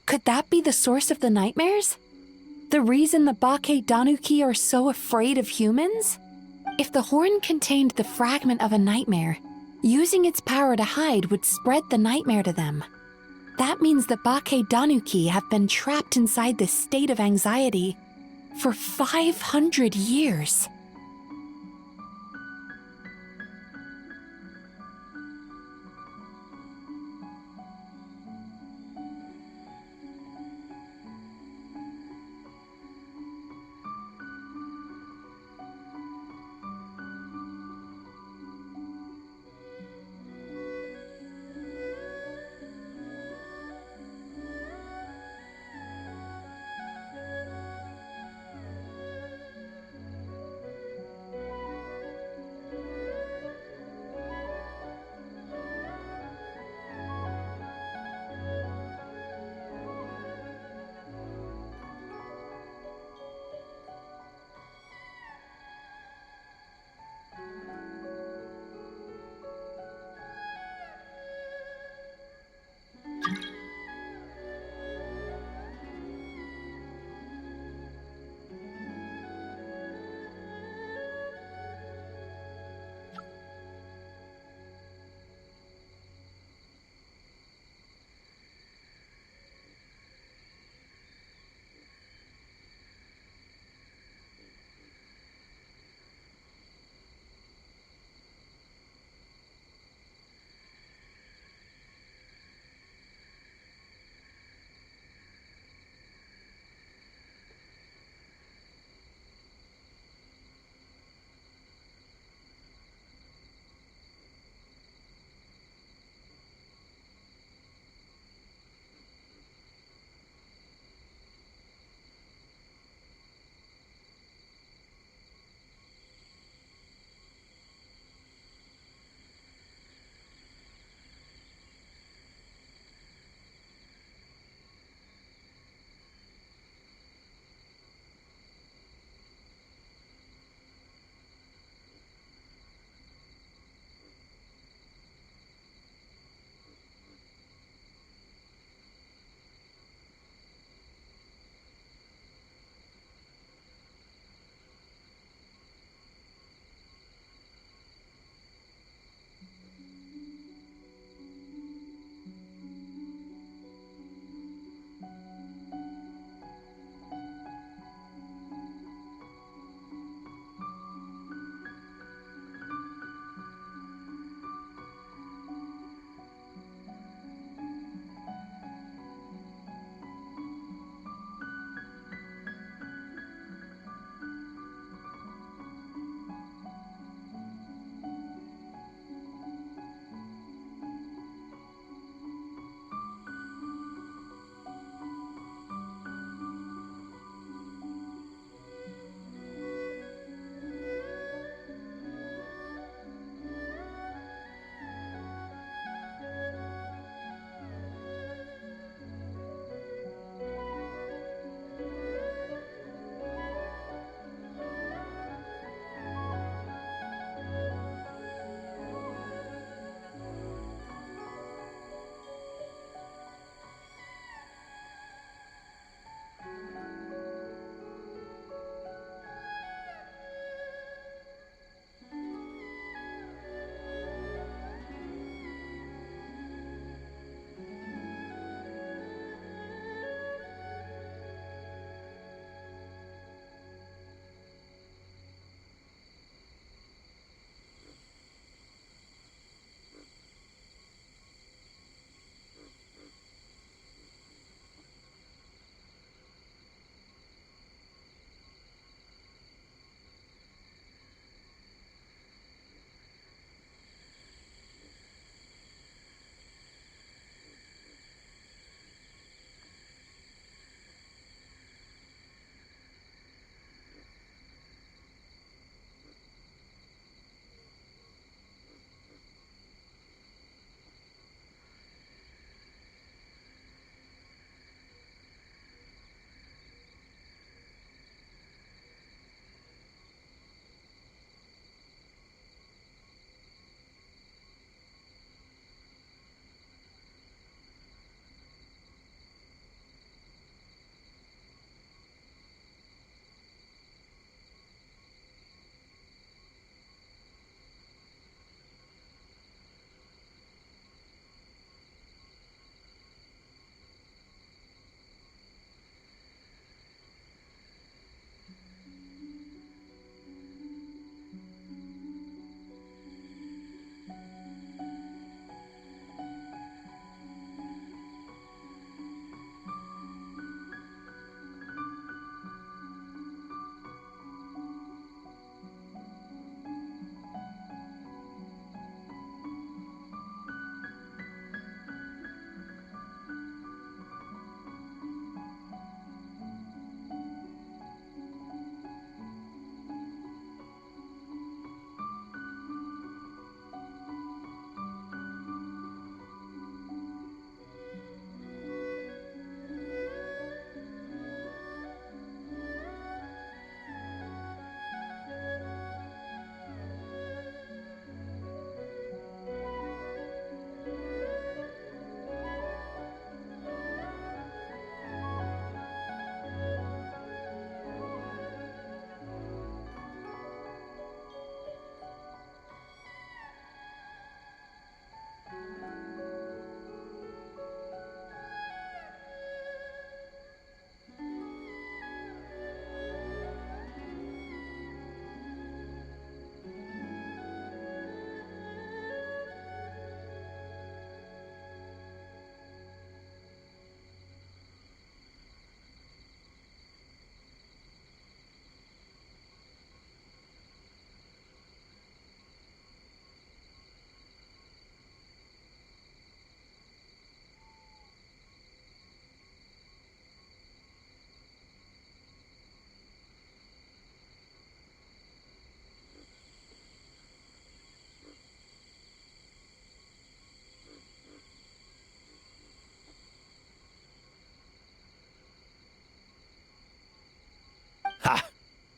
Could that be the source of the nightmares? The reason the Bake Danuki are so afraid of humans? If the horn contained the fragment of a nightmare, using its power to hide would spread the nightmare to them. That means the Bake Danuki have been trapped inside this state of anxiety for 500 years.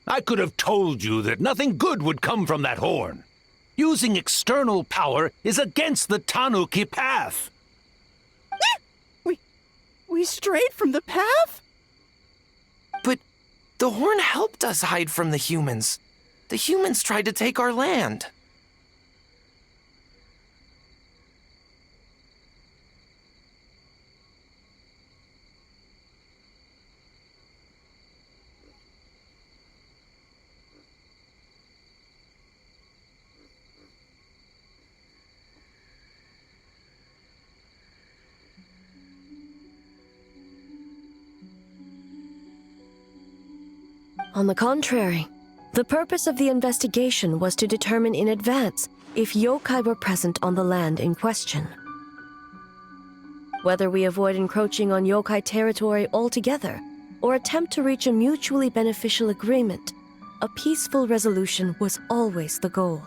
I could have told you that nothing good would come from that horn. Using external power is against the Tanuki path. We strayed from the path? But the horn helped us hide from the humans. The humans tried to take our land. On the contrary, the purpose of the investigation was to determine in advance if yokai were present on the land in question. Whether we avoid encroaching on yokai territory altogether, or attempt to reach a mutually beneficial agreement, a peaceful resolution was always the goal.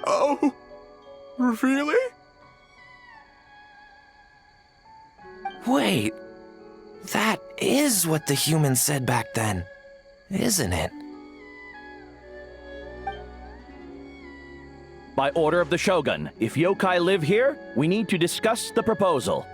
Oh, really? Wait, that is what the humans said back then, isn't it? By order of the Shogun, if yokai live here, we need to discuss the proposal.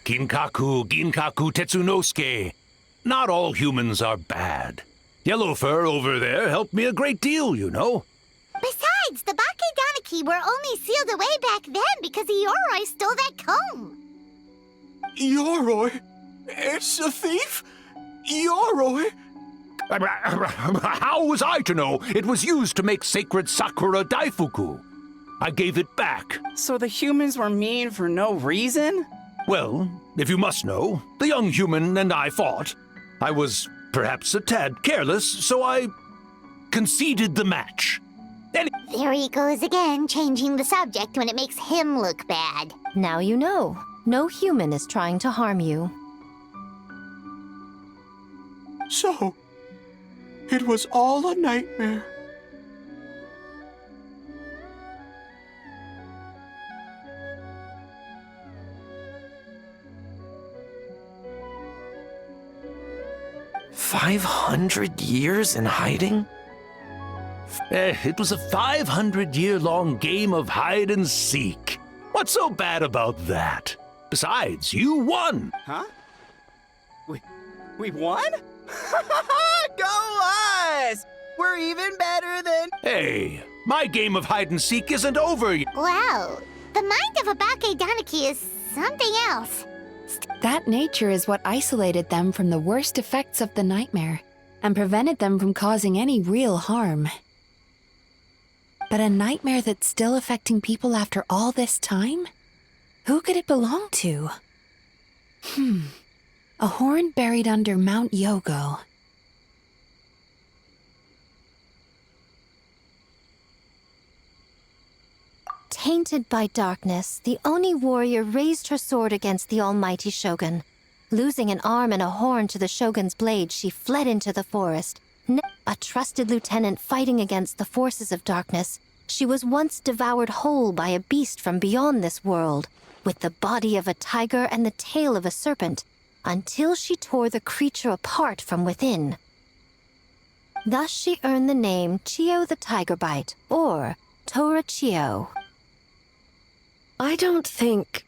Ginkaku Tetsunosuke. Not all humans are bad. Yellow Fur over there helped me a great deal, you know. Besides, the Bakedaniki were only sealed away back then because Yoroi stole that comb. Yoroi? It's a thief? Yoroi? How was I to know it was used to make sacred Sakura Daifuku? I gave it back. So the humans were mean for no reason? Well, if you must know, the young human and I fought. I was perhaps a tad careless, so I conceded the match. There he goes again, changing the subject when it makes him look bad. Now you know. No human is trying to harm you. So, it was all a nightmare. $500 years in hiding? It was a 500-year-long game of hide and seek. What's so bad about that? Besides, you won! Huh? We won? Go us! We're even better than... Hey, my game of hide and seek isn't over yet. Wow, the mind of a Bakedaniki is something else. That nature is what isolated them from the worst effects of the nightmare and prevented them from causing any real harm. But a nightmare that's still affecting people after all this time? Who could it belong to? A horn buried under Mount Yogo. Tainted by darkness, the Oni warrior raised her sword against the almighty shogun. Losing an arm and a horn to the shogun's blade, she fled into the forest. A trusted lieutenant fighting against the forces of darkness, she was once devoured whole by a beast from beyond this world, with the body of a tiger and the tail of a serpent, until she tore the creature apart from within. Thus she earned the name Chio the Tiger Bite, or Tora Chio. I don't think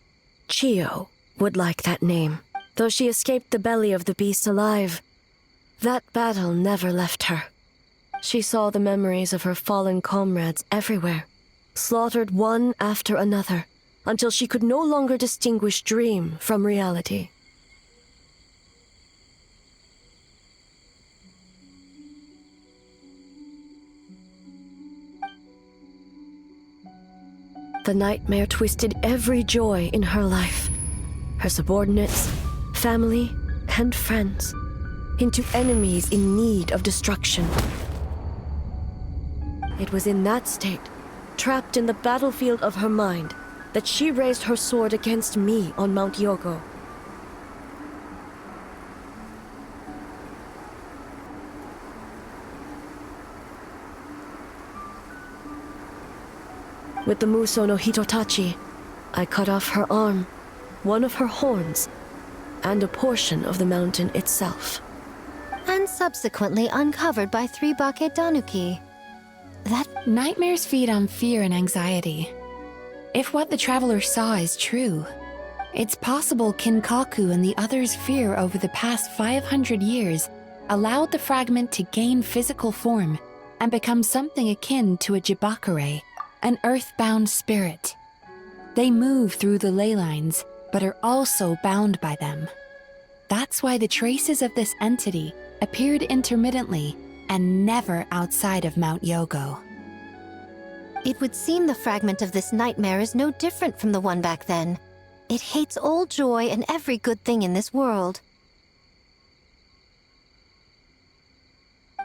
Chio would like that name, though she escaped the belly of the beast alive. That battle never left her. She saw the memories of her fallen comrades everywhere, slaughtered one after another, until she could no longer distinguish dream from reality. The nightmare twisted every joy in her life, her subordinates, family, and friends, into enemies in need of destruction. It was in that state, trapped in the battlefield of her mind, that she raised her sword against me on Mount Yogo. With the Muso no Hitotachi, I cut off her arm, one of her horns, and a portion of the mountain itself. And subsequently uncovered by 3 Bakedanuki. That nightmares feed on fear and anxiety. If what the traveler saw is true, it's possible Kinkaku and the others' fear over the past 500 years allowed the fragment to gain physical form and become something akin to a Jibakure, an earthbound spirit. They move through the ley lines, but are also bound by them. That's why the traces of this entity appeared intermittently and never outside of Mount Yogo. It would seem the fragment of this nightmare is no different from the one back then. It hates all joy and every good thing in this world.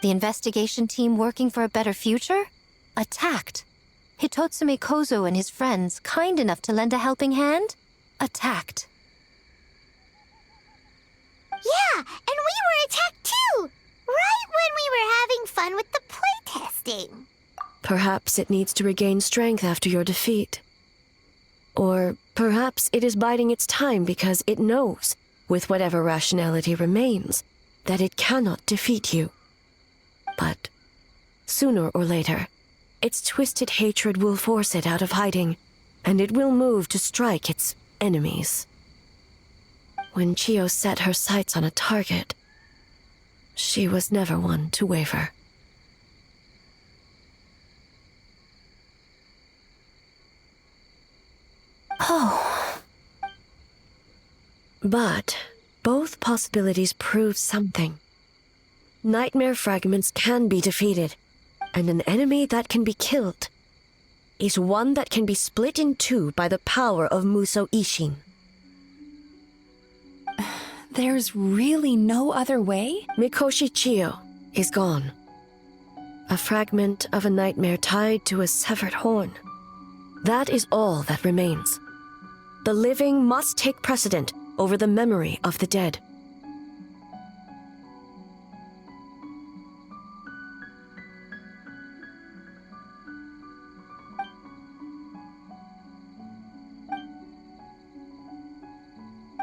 The investigation team working for a better future? Attacked. Hitotsume Kozo and his friends, kind enough to lend a helping hand? Attacked. Yeah, and we were attacked too! Right when we were having fun with the playtesting. Perhaps it needs to regain strength after your defeat. Or perhaps it is biding its time because it knows, with whatever rationality remains, that it cannot defeat you. But sooner or later, its twisted hatred will force it out of hiding, and it will move to strike its enemies. When Chiyo set her sights on a target, she was never one to waver. Oh. But both possibilities prove something. Nightmare fragments can be defeated, and an enemy that can be killed is one that can be split in two by the power of Muso Ishin. There's really no other way? Mikoshi Chiyo is gone. A fragment of a nightmare tied to a severed horn. That is all that remains. The living must take precedent over the memory of the dead.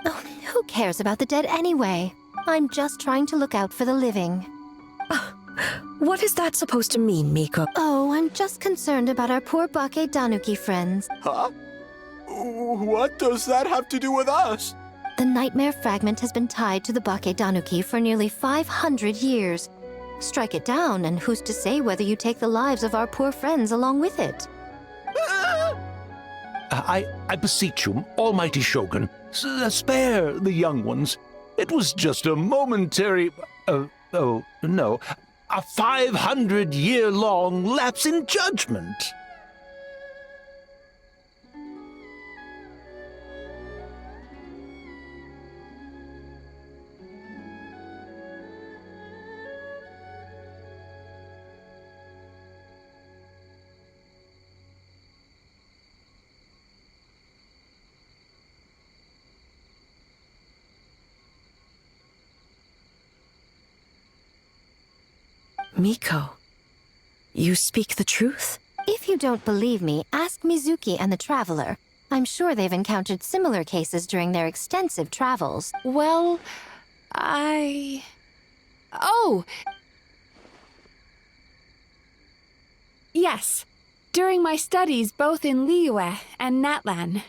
Oh, who cares about the dead anyway? I'm just trying to look out for the living. What is that supposed to mean, Miko? Oh, I'm just concerned about our poor Bake Danuki friends. Huh? What does that have to do with us? The nightmare fragment has been tied to the Bake Danuki for nearly 500 years. Strike it down, and who's to say whether you take the lives of our poor friends along with it? I beseech you, almighty Shogun, spare the young ones. It was just a momentary... oh, no. A 500-year-long lapse in judgment. Miko, you speak the truth? If you don't believe me, ask Mizuki and the Traveler. I'm sure they've encountered similar cases during their extensive travels. Well, Oh! Yes. During my studies both in Liyue and Natlan.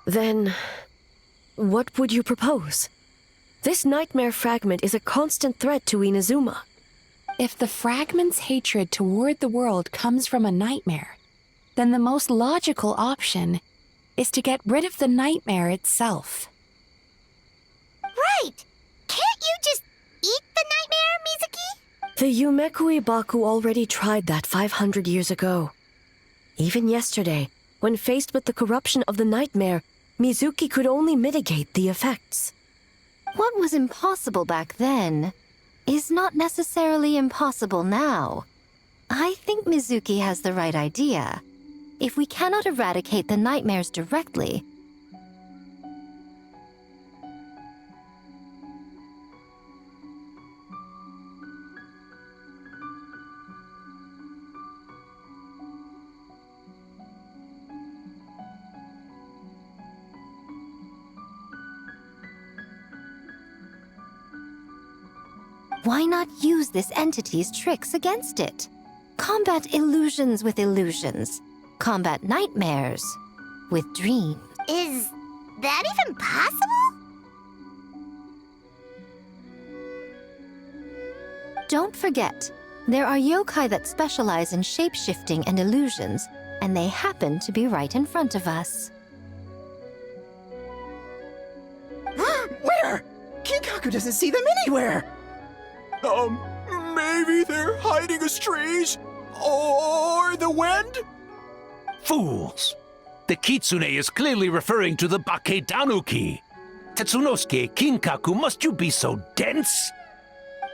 Then, what would you propose? This nightmare fragment is a constant threat to Inazuma. If the fragment's hatred toward the world comes from a nightmare, then the most logical option is to get rid of the nightmare itself. Right! Can't you just eat the nightmare, Mizuki? The Yumekui Baku already tried that 500 years ago. Even yesterday, when faced with the corruption of the nightmare, Mizuki could only mitigate the effects. What was impossible back then is not necessarily impossible now. I think Mizuki has the right idea. If we cannot eradicate the nightmares directly, why not use this entity's tricks against it? Combat illusions with illusions. Combat nightmares with dreams. Is that even possible? Don't forget, there are yokai that specialize in shape-shifting and illusions, and they happen to be right in front of us. Where? Kinkaku doesn't see them anywhere! Maybe they're hiding us trees? Or the wind? Fools! The kitsune is clearly referring to the Bake Danuki. Tetsunosuke, Kinkaku, must you be so dense?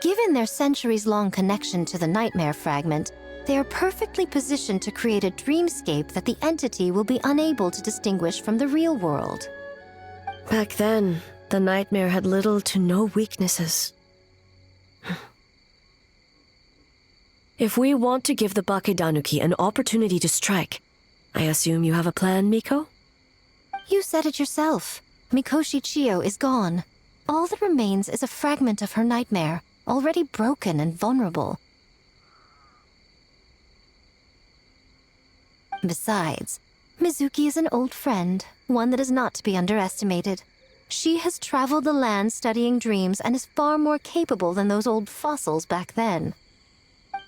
Given their centuries-long connection to the nightmare fragment, they are perfectly positioned to create a dreamscape that the entity will be unable to distinguish from the real world. Back then, the nightmare had little to no weaknesses. If we want to give the Bakedanuki an opportunity to strike, I assume you have a plan, Miko? You said it yourself. Mikoshi Chiyo is gone. All that remains is a fragment of her nightmare, already broken and vulnerable. Besides, Mizuki is an old friend, one that is not to be underestimated. She has traveled the land studying dreams and is far more capable than those old fossils back then.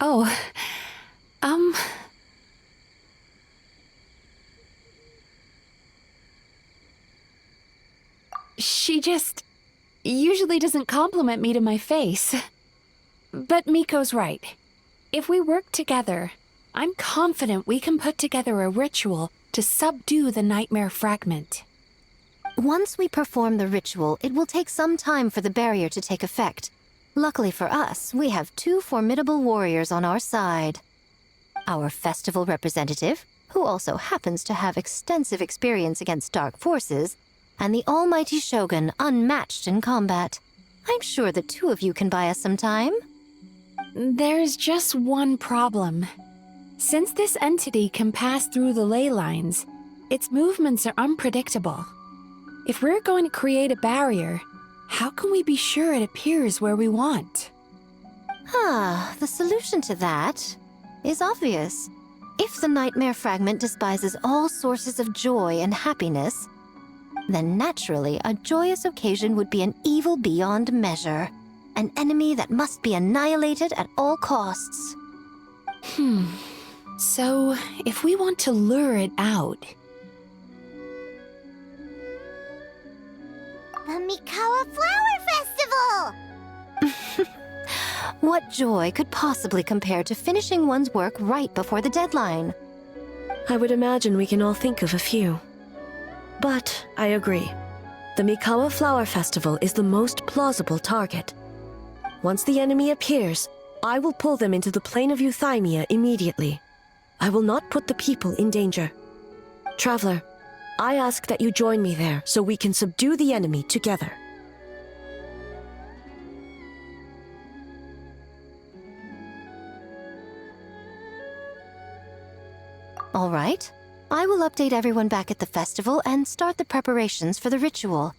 Oh, She just usually doesn't compliment me to my face. But Miko's right. If we work together, I'm confident we can put together a ritual to subdue the nightmare fragment. Once we perform the ritual, it will take some time for the barrier to take effect. Luckily for us, we have 2 formidable warriors on our side. Our festival representative, who also happens to have extensive experience against dark forces, and the almighty Shogun, unmatched in combat. I'm sure the 2 of you can buy us some time. There's just one problem. Since this entity can pass through the ley lines, its movements are unpredictable. If we're going to create a barrier, how can we be sure it appears where we want? The solution to that is obvious. If the nightmare fragment despises all sources of joy and happiness, then naturally a joyous occasion would be an evil beyond measure. An enemy that must be annihilated at all costs. So, if we want to lure it out... The Mikawa Flower Festival! What joy could possibly compare to finishing one's work right before the deadline? I would imagine we can all think of a few. But I agree. The Mikawa Flower Festival is the most plausible target. Once the enemy appears, I will pull them into the plane of Euthymia immediately. I will not put the people in danger. Traveler, I ask that you join me there so we can subdue the enemy together. All right. I will update everyone back at the festival and start the preparations for the ritual.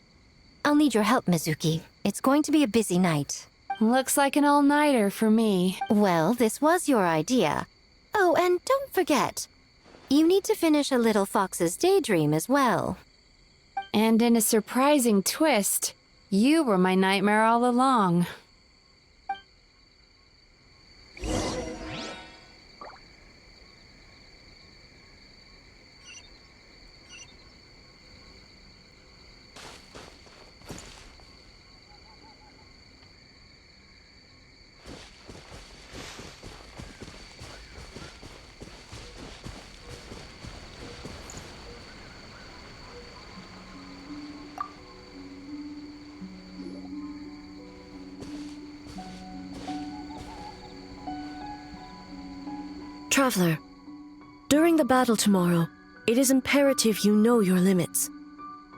I'll need your help, Mizuki. It's going to be a busy night. Looks like an all-nighter for me. Well, this was your idea. Oh, and don't forget, you need to finish a Little Fox's Daydream as well. And in a surprising twist, you were my nightmare all along. Traveler, during the battle tomorrow, it is imperative you know your limits.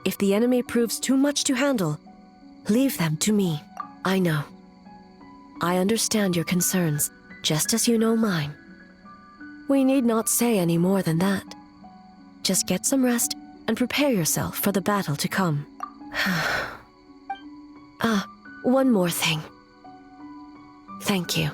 If the enemy proves too much to handle, leave them to me. I know. I understand your concerns, just as you know mine. We need not say any more than that. Just get some rest and prepare yourself for the battle to come. One more thing. Thank you.